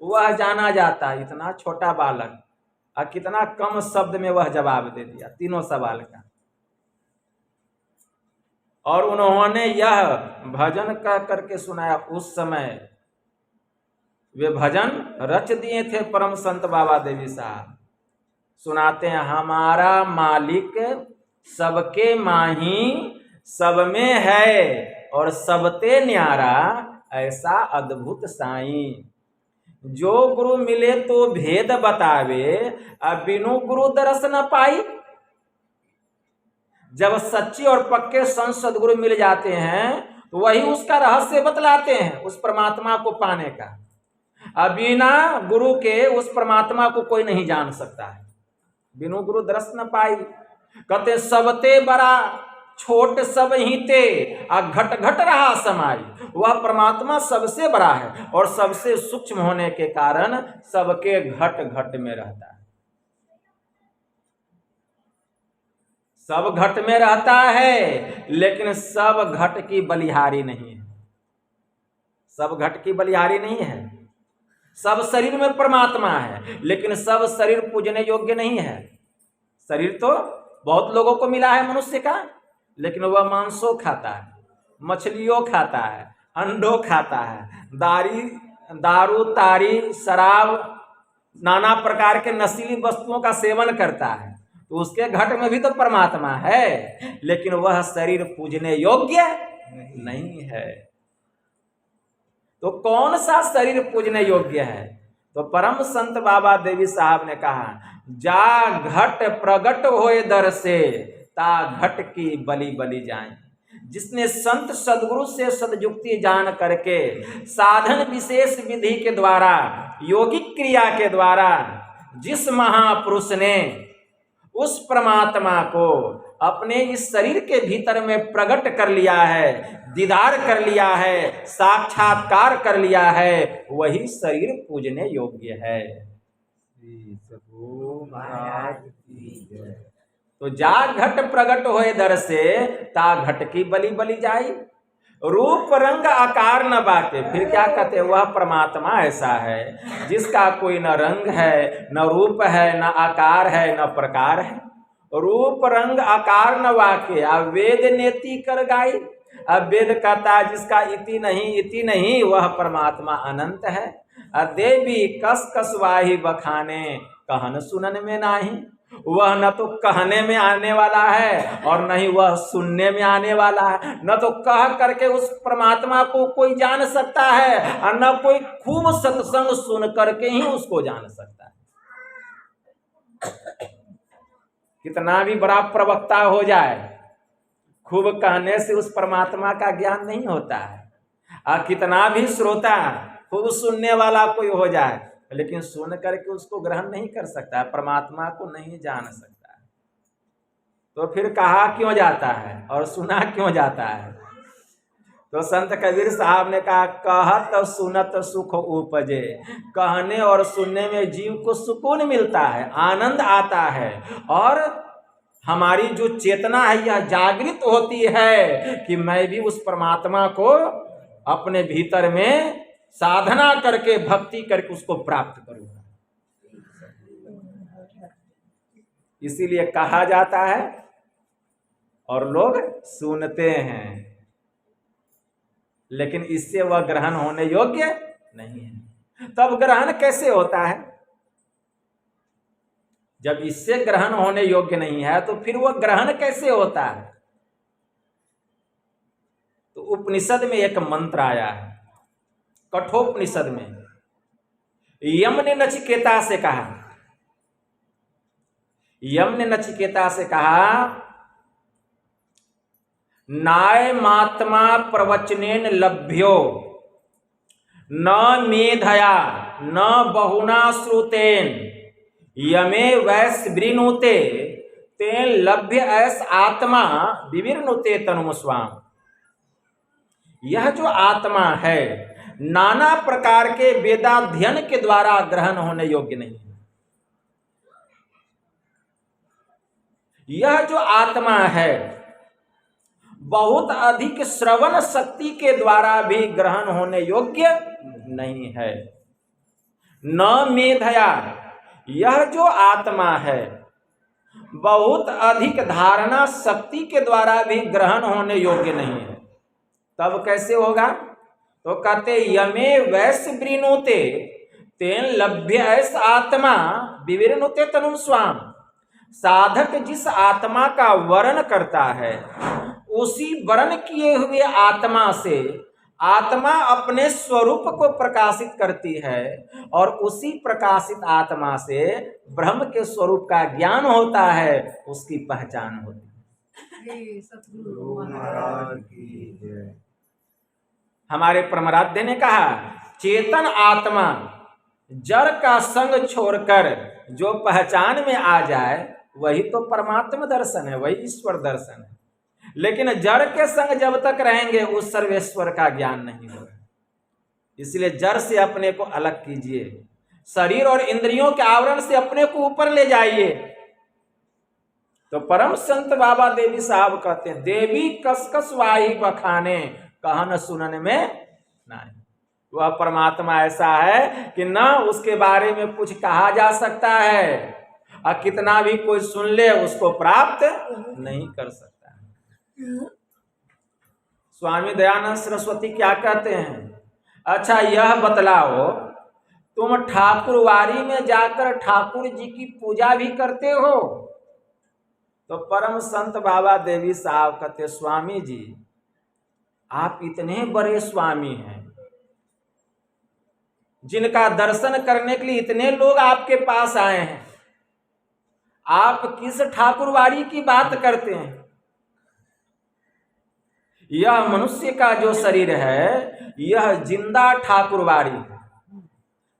वह जाना जाता है। इतना छोटा बालक और कितना कम शब्द में वह जवाब दे दिया तीनों सवाल का। और उन्होंने यह भजन कह करके सुनाया। उस समय वे भजन रच दिए थे परम संत बाबा देवी साहब। सुनाते हैं, हमारा मालिक सबके माही सब में है और सबते न्यारा ऐसा अद्भुत साईं। जो गुरु मिले तो भेद बतावे अब बिनु गुरु दर्श न पाई। जब सच्चे और पक्के संत सदगुरु मिल जाते हैं तो वही उसका रहस्य बतलाते हैं उस परमात्मा को पाने का। बिना गुरु के उस परमात्मा को कोई नहीं जान सकता है। बिनु गुरु दर्श न पाई। कहते सबते बड़ा छोट सब ही ते आ घट घट रहा समाई। वह परमात्मा सबसे बड़ा है और सबसे सूक्ष्म होने के कारण सबके घट घट में रहता है। सब घट में रहता है लेकिन सब घट की बलिहारी नहीं है। सब घट की बलिहारी नहीं है। सब शरीर में परमात्मा है लेकिन सब शरीर पूजने योग्य नहीं है। शरीर तो बहुत लोगों को मिला है मनुष्य का, लेकिन वह मांसो खाता है, मछलियों खाता है, अंडों खाता है, दारू तारी शराब नाना प्रकार के नशीली वस्तुओं का सेवन करता है। तो उसके घट में भी तो परमात्मा है लेकिन वह शरीर पूजने योग्य नहीं है। तो कौन सा शरीर पूजने योग्य है? तो परम संत बाबा देवी साहब ने कहा, जा घट प्रगट होए दर से ता घट की बलि बलि जाए। जिसने संत सदगुरु से सदयुक्ति जान करके साधन विशेष विधि के द्वारा योगिक क्रिया के द्वारा जिस महापुरुष ने उस परमात्मा को अपने इस शरीर के भीतर में प्रकट कर लिया है, दीदार कर लिया है, साक्षात्कार कर लिया है, वही शरीर पूजने योग्य है। तो जा घट प्रगट होए दर से ता घट की बलि बलि जाई। रूप रंग आकार न बाके, फिर क्या कहते हैं, वह परमात्मा ऐसा है जिसका कोई न रंग है, न रूप है, न आकार है, न प्रकार है। रूप रंग आकार न वाके, अब वेद नेति कर गाई। अब वेद कहता है जिसका इति नहीं वह परमात्मा अनंत है। देवी कस कस वाही बखाने, कहन सुनन में नाही। वह न तो कहने में आने वाला है और न ही वह सुनने में आने वाला है। न तो कह करके उस परमात्मा को कोई जान सकता है और न कोई खूब सत्संग सुन करके ही उसको जान सकता है। कितना भी बड़ा प्रवक्ता हो जाए, खूब कहने से उस परमात्मा का ज्ञान नहीं होता है। और कितना भी श्रोता खूब सुनने वाला कोई हो जाए, लेकिन सुन करके उसको ग्रहण नहीं कर सकता है, परमात्मा को नहीं जान सकता है। तो फिर कहा क्यों जाता है और सुना क्यों जाता है? तो संत कबीर साहब ने कहा, कहत सुनत सुख उपजे। कहने और सुनने में जीव को सुकून मिलता है, आनंद आता है, और हमारी जो चेतना है यह जागृत होती है कि मैं भी उस परमात्मा को अपने भीतर में साधना करके, भक्ति करके उसको प्राप्त करूंगा। इसीलिए कहा जाता है और लोग सुनते हैं, लेकिन इससे वह ग्रहण होने योग्य नहीं है। तब ग्रहण कैसे होता है? जब इससे ग्रहण होने योग्य नहीं है तो फिर वह ग्रहण कैसे होता है? तो उपनिषद में एक मंत्र आया है, कठोपनिषद में। यम ने नचिकेता से कहा, यम ने नचिकेता से कहा, नायमात्मा प्रवचनेन लभ्यो न मेधया न बहुना श्रुतेन यमे वैस वृणुते तेन लभ्य ऐस आत्मा विवृणुते तनुम स्वाम। यह जो आत्मा है नाना प्रकार के वेदाध्ययन के द्वारा ग्रहण होने योग्य नहीं है। यह जो आत्मा है बहुत अधिक श्रवण शक्ति के द्वारा भी ग्रहण होने योग्य नहीं है। न मेधया, यह जो आत्मा है बहुत अधिक धारणा शक्ति के द्वारा भी ग्रहण होने योग्य नहीं है। तब कैसे होगा? तो कहते यमे वैस वृणुते तेन लभ्य ऐस आत्मा विवृणुते तनुम स्वाम। साधक जिस आत्मा का वर्ण करता है उसी वर्ण किए हुए आत्मा से आत्मा अपने स्वरूप को प्रकाशित करती है, और उसी प्रकाशित आत्मा से ब्रह्म के स्वरूप का ज्ञान होता है, उसकी पहचान होती है। गुरु महाराज की जय। हमारे परमाराध्य ने कहा, चेतन आत्मा जड़ का संग छोड़कर जो पहचान में आ जाए वही तो परमात्मा दर्शन है, वही ईश्वर दर्शन है। लेकिन जड़ के संग जब तक रहेंगे उस सर्वेश्वर का ज्ञान नहीं होगा। इसलिए जड़ से अपने को अलग कीजिए, शरीर और इंद्रियों के आवरण से अपने को ऊपर ले जाइए। तो परम संत बाबा देवी साहब कहते हैं, देवी कस कस वाही बखाने, कहन सुनन में नहीं। वह परमात्मा ऐसा है कि न उसके बारे में कुछ कहा जा सकता है, और कितना भी कोई सुन ले उसको प्राप्त नहीं कर सकता। स्वामी दयानंद सरस्वती क्या कहते हैं, अच्छा यह बतलाओ, तुम ठाकुरवारी में जाकर ठाकुर जी की पूजा भी करते हो? तो परम संत बाबा देवी साहब कहते, स्वामी जी आप इतने बड़े स्वामी हैं, जिनका दर्शन करने के लिए इतने लोग आपके पास आए हैं, आप किस ठाकुरवारी की बात करते हैं? यह मनुष्य का जो शरीर है यह जिंदा ठाकुरवारी है।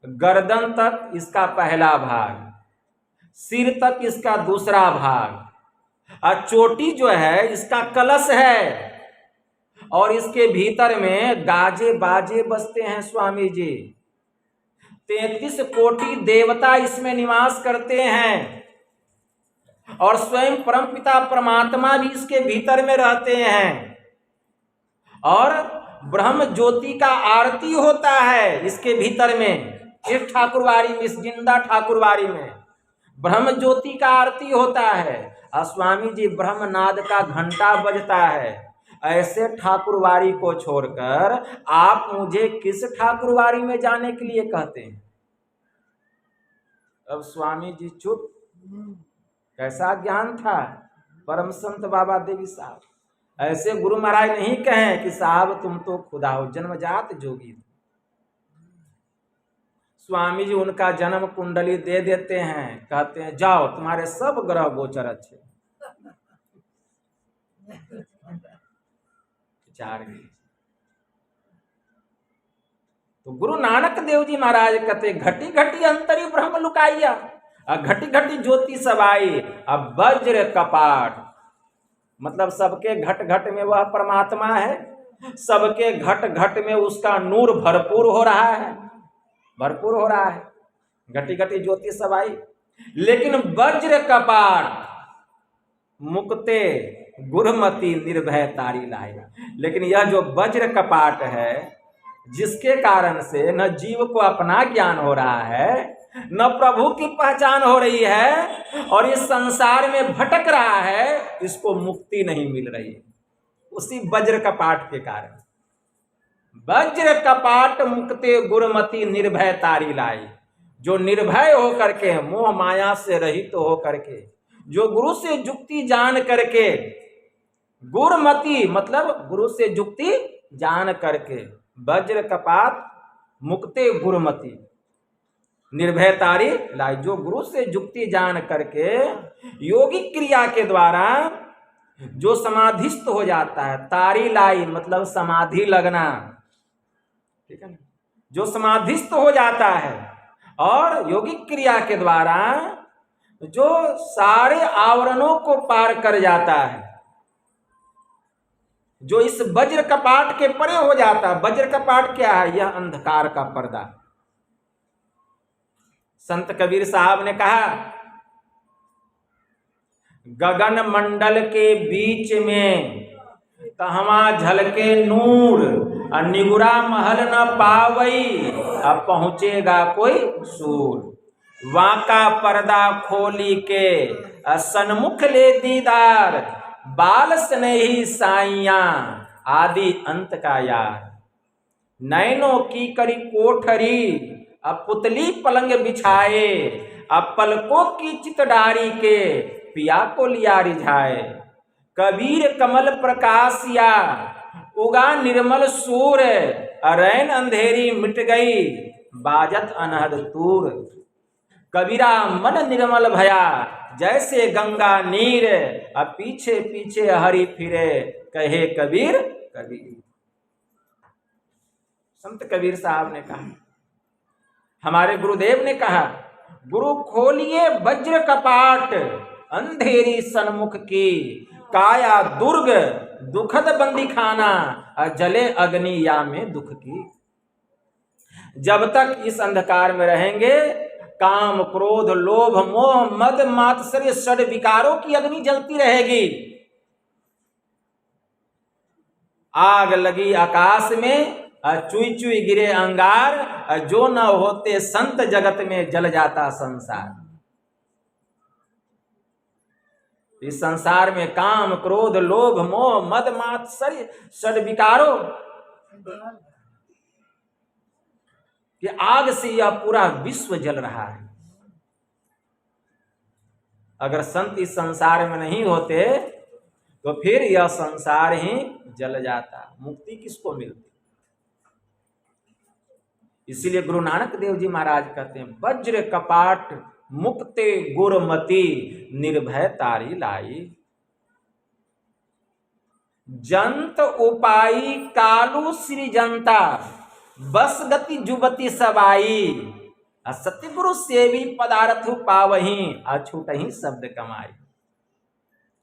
गर्दन तक इसका पहला भाग, सिर तक इसका दूसरा भाग, और चोटी जो है इसका कलश है, और इसके भीतर में गाजे बाजे बजते हैं स्वामी जी। 33 कोटि देवता इसमें निवास करते हैं, और स्वयं परमपिता परमात्मा भी इसके भीतर में रहते हैं, और ब्रह्म ज्योति का आरती होता है इसके भीतर में, इस ठाकुरवाड़ी में, इस जिंदा ठाकुरवाड़ी में ब्रह्म ज्योति का आरती होता है। और स्वामी जी ब्रह्मनाद का घंटा बजता है। ऐसे ठाकुरवाड़ी को छोड़कर आप मुझे किस ठाकुरवाड़ी में जाने के लिए कहते हैं? अब स्वामी जी चुप। कैसा ज्ञान था परम संत बाबा देवी साहब। ऐसे गुरु महाराज नहीं कहें कि साहब तुम तो खुदा हो, जन्मजात जोगी। स्वामी जी उनका जन्म कुंडली दे देते हैं, कहते हैं जाओ तुम्हारे सब ग्रह गोचर अच्छे। तो गुरु नानक देव जी महाराज कहते घटी घटी अंतरी ब्रह्म लुकाइया, घटी घटी ज्योति सबाई। अब वज्र कपाट मतलब सबके घट घट में वह परमात्मा है, सबके घट घट में उसका नूर भरपूर हो रहा है, भरपूर हो रहा है। घटी घटी ज्योति सबाई। लेकिन वज्र कपाट मुक्ते गुरमति निर्भय तारी लाए। लेकिन यह जो वज्र कपाट है जिसके कारण से न जीव को अपना ज्ञान हो रहा है, न प्रभु की पहचान हो रही है, और इस संसार में भटक रहा है, इसको मुक्ति नहीं मिल रही है उसी वज्र कपाट के कारण। वज्र कपाट मुक्ते गुरमति निर्भय तारी लाई। जो निर्भय होकर के, मोह माया से रहित तो होकर के, जो गुरु से जुक्ति जान करके, गुरमति मतलब गुरु से जुक्ति जान करके, वज्र कपाट मुक्ते गुरमति निर्भय तारी लाई। जो गुरु से जुक्ति जान करके योगिक क्रिया के द्वारा जो समाधिस्थ हो जाता है, तारी लाई मतलब समाधि लगना, ठीक है ना, जो समाधिस्थ हो जाता है और योगिक क्रिया के द्वारा जो सारे आवरणों को पार कर जाता है, जो इस वज्र कपाट के परे हो जाता है। वज्र कपाट क्या है? यह अंधकार का पर्दा। संत कबीर साहब ने कहा गगन मंडल के बीच में तहमा झलके नूर, निगुरा महल न पावई, अब पहुंचेगा कोई सूर। वाका पर्दा खोली के सन्मुख ले दीदार, बाल स्नेही साइया आदि अंत का यार। नैनों की करी कोठरी, अब पुतली पलंग बिछाए, अब पलकों की चितडारी के पिया को लिया रिझाए। कबीर कमल प्रकाशिया उगा निर्मल सूर्य, रैन अंधेरी मिट गई बाजत अनहद तूर। कबीरा मन निर्मल भया जैसे गंगा नीर, अब पीछे पीछे हरि फिरे कहे कबीर कबीर। संत कबीर साहब ने कहा, हमारे गुरुदेव ने कहा, गुरु खोलिए वज्र कपाट अंधेरी सन्मुख की, काया दुर्ग दुखद बंदी खाना, जले अग्नि या में दुख की। जब तक इस अंधकार में रहेंगे काम क्रोध लोभ मोह मद मात्सर्य षड विकारों की अग्नि जलती रहेगी। आग लगी आकाश में, चुई चुई गिरे अंगार, जो न होते संत जगत में जल जाता संसार। इस संसार में काम क्रोध लोभ मोह मद मात्सर्य षड विकारों कि आग से यह पूरा विश्व जल रहा है। अगर संत इस संसार में नहीं होते तो फिर यह संसार ही जल जाता, मुक्ति किसको मिलती। इसीलिए गुरु नानक देव जी महाराज कहते हैं वज्र कपाट मुक्ते गुरमति निर्भय तारी लाई। जंत उपाई कालू सृजंता, बस गति जुबती सबाई, सतगुरु सेवी पदार्थ पावही, अछूट ही शब्द कमाई।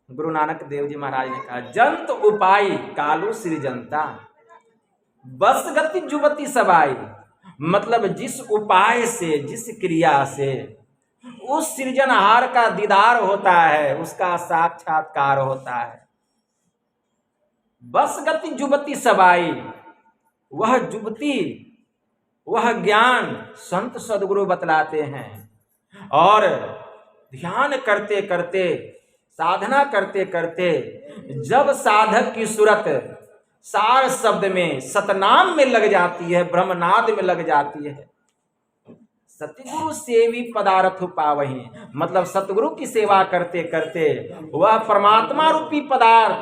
गुरु नानक देव जी महाराज ने कहा जंत उपाय कालू सृजंता, बस गति जुबती सबाई, मतलब जिस उपाय से जिस क्रिया से उस सृजनहार का दीदार होता है, उसका साक्षात्कार होता है, बस गति जुबती सबाई, वह जुबती, वह ज्ञान संत सदगुरु बतलाते हैं। और ध्यान करते करते, साधना करते करते जब साधक की सूरत सार शब्द में, सतनाम में लग जाती है, ब्रह्मनाद में लग जाती है, सतगुरु सेवी पदार्थ पावही, मतलब सतगुरु की सेवा करते करते वह परमात्मा रूपी पदार्थ,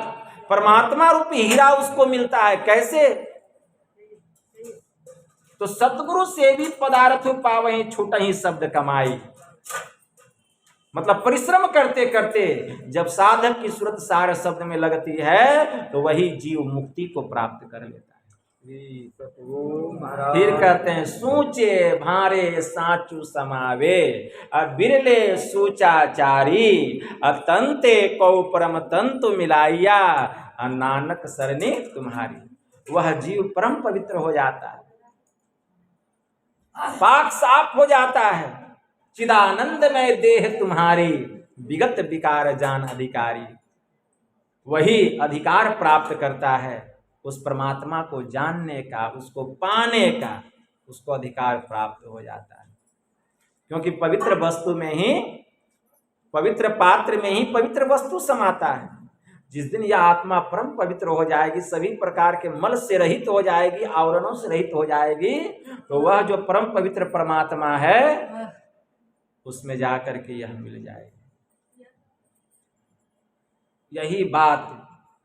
परमात्मा रूपी हीरा उसको मिलता है। कैसे? तो सतगुरु सेवी पदार्थ पावही, छूटा ही शब्द कमाई, मतलब परिश्रम करते करते जब साधक की सूरत सार शब्द में लगती है तो वही जीव मुक्ति को प्राप्त कर लेता है। फिर कहते हैं सूचे भारे साचू समावे, बिरले सूचाचारी, तंते कौ परम तंतु मिलाइया, नानक सरने तुम्हारी। वह जीव परम पवित्र हो जाता है, पाक साफ हो जाता है। चिदानंदमय देह तुम्हारी, विगत विकार जान अधिकारी। वही अधिकार प्राप्त करता है उस परमात्मा को जानने का, उसको पाने का, उसको अधिकार प्राप्त हो जाता है। क्योंकि पवित्र वस्तु में ही, पवित्र पात्र में ही पवित्र वस्तु समाता है। जिस दिन यह आत्मा परम पवित्र हो जाएगी, सभी प्रकार के मल से रहित हो जाएगी, आवरणों से रहित हो जाएगी, तो वह जो परम पवित्र परमात्मा है उसमें जाकर के यह मिल जाएगी। यही बात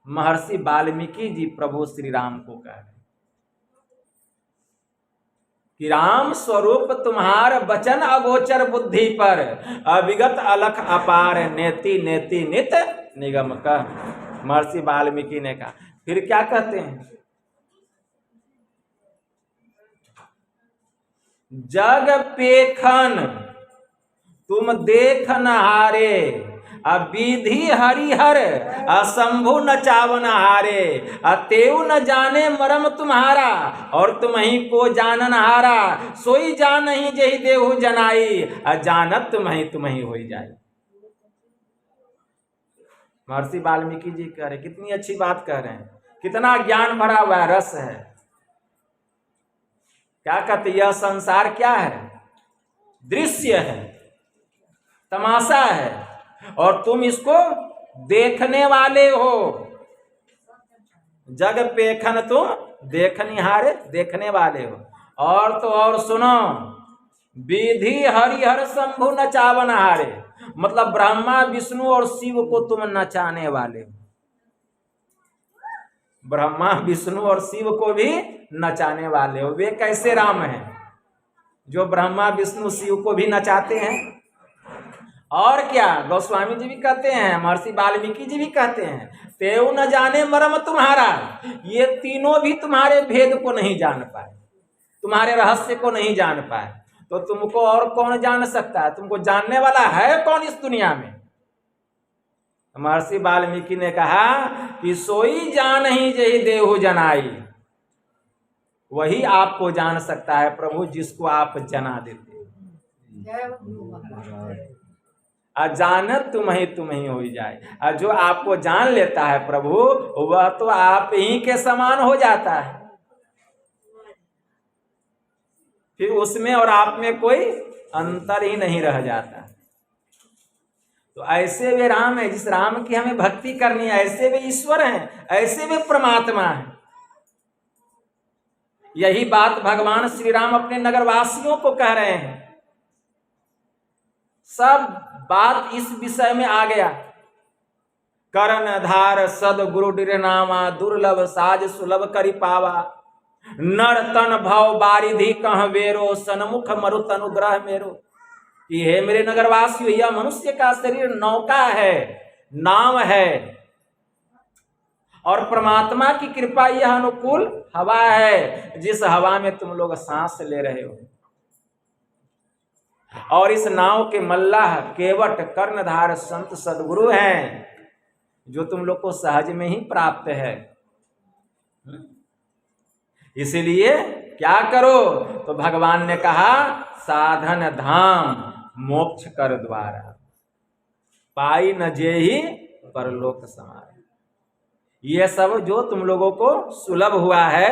महर्षि वाल्मीकि जी प्रभु श्री राम को कह रहे कि राम स्वरूप तुम्हार वचन अगोचर बुद्धि पर, अविगत अलख अपार, नेति नेति नित निगम कह। महर्षि वाल्मीकि ने कहा। फिर क्या कहते हैं? जग पेखन तुम देख न हारे, विधि हरिहर शंभु न चावन हारे, तेऊ न जाने मरम तुम्हारा, और तुम ही को जानन हारा, सोई जान ही जही देहु जनाई, जानत तुम ही हो जाए। महर्षि वाल्मीकि जी कह रहे, कितनी अच्छी बात कह रहे हैं, कितना ज्ञान भरा हुआ रस है। क्या कहते? यह संसार क्या है? दृश्य है, तमाशा है, और तुम इसको देखने वाले हो। जग पेखन तुम देखनिहारे, देखने वाले हो। और तो और सुनो, विधि हरिहर शंभु नचावन हारे, मतलब ब्रह्मा विष्णु और शिव को तुम नचाने वाले हो। ब्रह्मा विष्णु और शिव को भी नचाने वाले हो। वे कैसे राम हैं जो ब्रह्मा विष्णु शिव को भी नचाते हैं? और क्या, गोस्वामी जी भी कहते हैं, महर्षि वाल्मीकि जी भी कहते हैं, तेऊ न जाने मरम तुम्हारा। ये तीनों भी तुम्हारे भेद को नहीं जान पाए, तुम्हारे रहस्य को नहीं जान पाए, तो तुमको और कौन जान सकता है? तुमको जानने वाला है कौन इस दुनिया में? महर्षि वाल्मीकि ने कहा कि सोई जान ही जही देहु जनाई, वही आपको जान सकता है प्रभु जिसको आप जना देते। अजानत तुम ही हो जाए। जो आपको जान लेता है प्रभु, वह तो आप ही के समान हो जाता है। फिर उसमें और आप में कोई अंतर ही नहीं रह जाता। तो ऐसे वे राम है, जिस राम की हमें भक्ति करनी है, ऐसे वे ईश्वर हैं, ऐसे वे परमात्मा हैं। यही बात भगवान श्री राम अपने नगरवासियों को कह रहे हैं। सब बात इस विषय में आ गया। करण धार सद गुरु डिर नामा, दुर्लभ साज सुलभ करि पावा, नर तन भव बारिधि कह वेरो, सन्मुख मरुत अनुग्रह मेरो। कि हे मेरे नगरवासियों, यह मनुष्य का शरीर नौका है, नाव है, और परमात्मा की कृपा यह अनुकूल हवा है, जिस हवा में तुम लोग सांस ले रहे हो। और इस नाव के मल्लाह केवट कर्णधार संत सदगुरु हैं, जो तुम लोग को सहज में ही प्राप्त है। इसीलिए क्या करो? तो भगवान ने कहा, साधन धाम मोक्ष कर द्वारा, पाई न जेहि परलोक समारे। ये सब जो तुम लोगों को सुलभ हुआ है,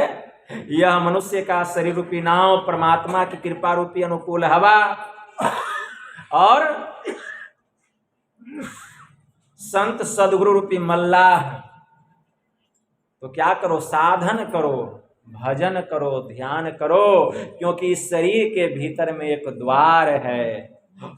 यह मनुष्य का शरीर रूपी नाव, परमात्मा की कृपा रूपी अनुकूल हवा और संत सदगुरु रूपी मल्लाह। तो क्या करो, साधन करो, भजन करो, ध्यान करो, क्योंकि इस शरीर के भीतर में एक द्वार है,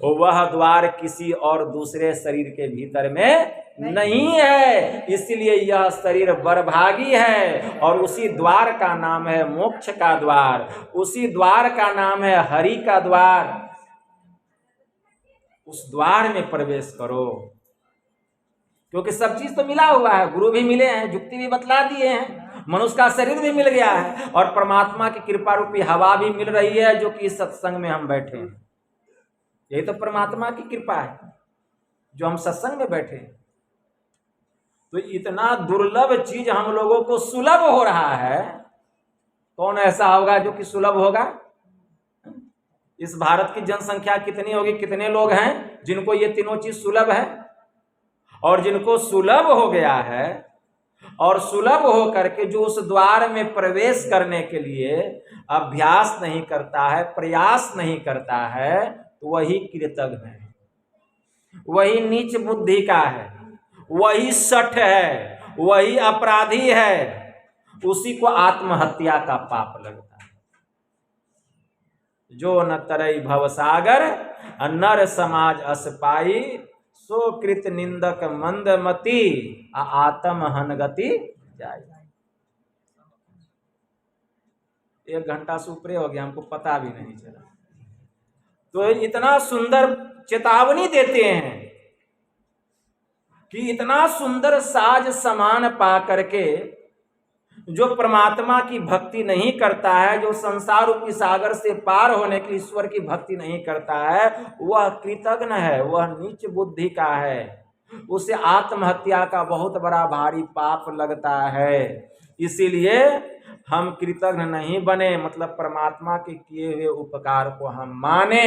वह द्वार किसी और दूसरे शरीर के भीतर में नहीं है। इसलिए यह शरीर बरभागी है और उसी द्वार का नाम है मोक्ष का द्वार, उसी द्वार का नाम है हरि का द्वार। उस द्वार में प्रवेश करो, क्योंकि सब चीज तो मिला हुआ है, गुरु भी मिले हैं, जुक्ति भी बतला दिए हैं, मनुष्य का शरीर भी मिल गया है और परमात्मा की कृपा रूपी हवा भी मिल रही है, जो कि सत्संग में हम बैठे हैं। यही तो परमात्मा की कृपा है जो हम सत्संग में बैठे हैं। तो इतना दुर्लभ चीज हम लोगों को सुलभ हो रहा है, कौन ऐसा होगा जो कि सुलभ होगा? इस भारत की जनसंख्या कितनी होगी, कितने लोग हैं जिनको ये तीनों चीज सुलभ है? और जिनको सुलभ हो गया है और सुलभ हो करके जो उस द्वार में प्रवेश करने के लिए अभ्यास नहीं करता है, प्रयास नहीं करता है, तो वही कृतज्ञ है, वही नीच बुद्धि का है, वही सठ है, वही अपराधी है, उसी को आत्महत्या का पाप लगता है। जो न तरई भवसागर नर समाज अस पाई, सो कृत निंदक मंदमती आत्म हनगति जाय। 1 घंटा से ऊपर हो गया, हमको पता भी नहीं चला। तो इतना सुंदर चेतावनी देते हैं कि इतना सुंदर साज समान पा करके जो परमात्मा की भक्ति नहीं करता है, जो संसार रूपी सागर से पार होने की ईश्वर की भक्ति नहीं करता है, वह कृतज्ञ है, वह नीच बुद्धि का है, उसे आत्महत्या का बहुत बड़ा भारी पाप लगता है। इसीलिए हम कृतज्ञ नहीं बने, मतलब परमात्मा के किए हुए उपकार को हम माने।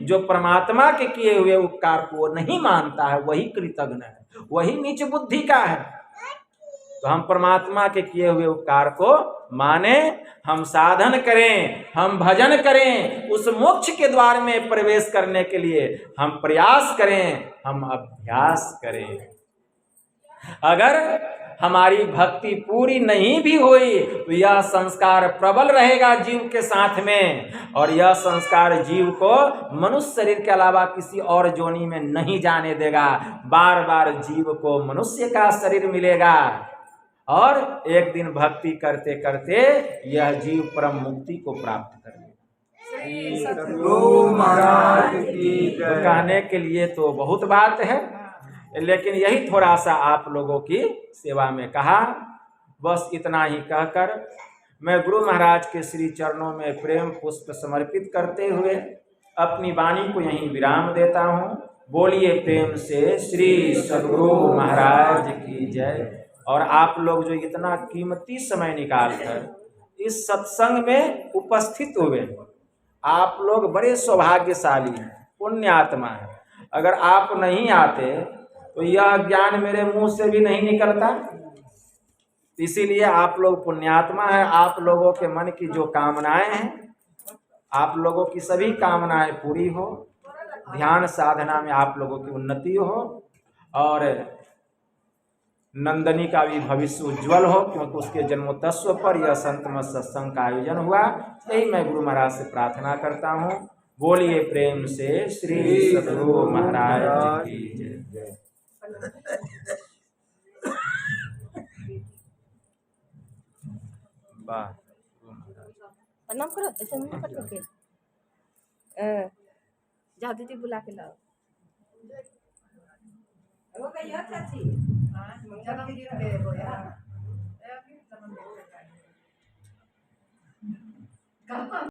जो परमात्मा के किए हुए उपकार को नहीं मानता है वही कृतज्ञ है, वही नीच बुद्धि का है। तो हम परमात्मा के किए हुए उपकार को माने, हम साधन करें, हम भजन करें, उस मोक्ष के द्वार में प्रवेश करने के लिए हम प्रयास करें, हम अभ्यास करें। अगर हमारी भक्ति पूरी नहीं भी हुई तो यह संस्कार प्रबल रहेगा जीव के साथ में, और यह संस्कार जीव को मनुष्य शरीर के अलावा किसी और जोनी में नहीं जाने देगा। बार बार जीव को मनुष्य का शरीर मिलेगा और एक दिन भक्ति करते करते यह जीव परम मुक्ति को प्राप्त करेगा। सतगुरु महाराज की तो कहने के लिए तो बहुत बात है, लेकिन यही थोड़ा सा आप लोगों की सेवा में कहा। बस इतना ही कहकर मैं गुरु महाराज के श्री चरणों में प्रेम पुष्प समर्पित करते हुए अपनी वाणी को यहीं विराम देता हूँ। बोलिए प्रेम से श्री सद्गुरु महाराज की जय। और आप लोग जो इतना कीमती समय निकालकर इस सत्संग में उपस्थित हुए, आप लोग बड़े सौभाग्यशाली हैं, पुण्यात्मा हैं। अगर आप नहीं आते तो यह ज्ञान मेरे मुंह से भी नहीं निकलता। इसीलिए आप लोग पुण्यात्मा हैं। आप लोगों के मन की जो कामनाएं हैं, आप लोगों की सभी कामनाएं पूरी हो, ध्यान साधना में आप लोगों की उन्नति हो और नंदनी का भी भविष्य उज्जवल हो, क्योंकि उसके जन्मोत्सव पर यह संत मत सत्संग का आयोजन हुआ। यही मैं गुरु महाराज से प्रार्थना करता हूँ। बोलिए प्रेम से श्री सद्गुरु महाराज की जय। वाह, प्रणाम करो, ऐसे मुंह पटक के जाओ, दीदी बुला के लाओ। वो कहिया चाची जन्मदिन पे हो यार।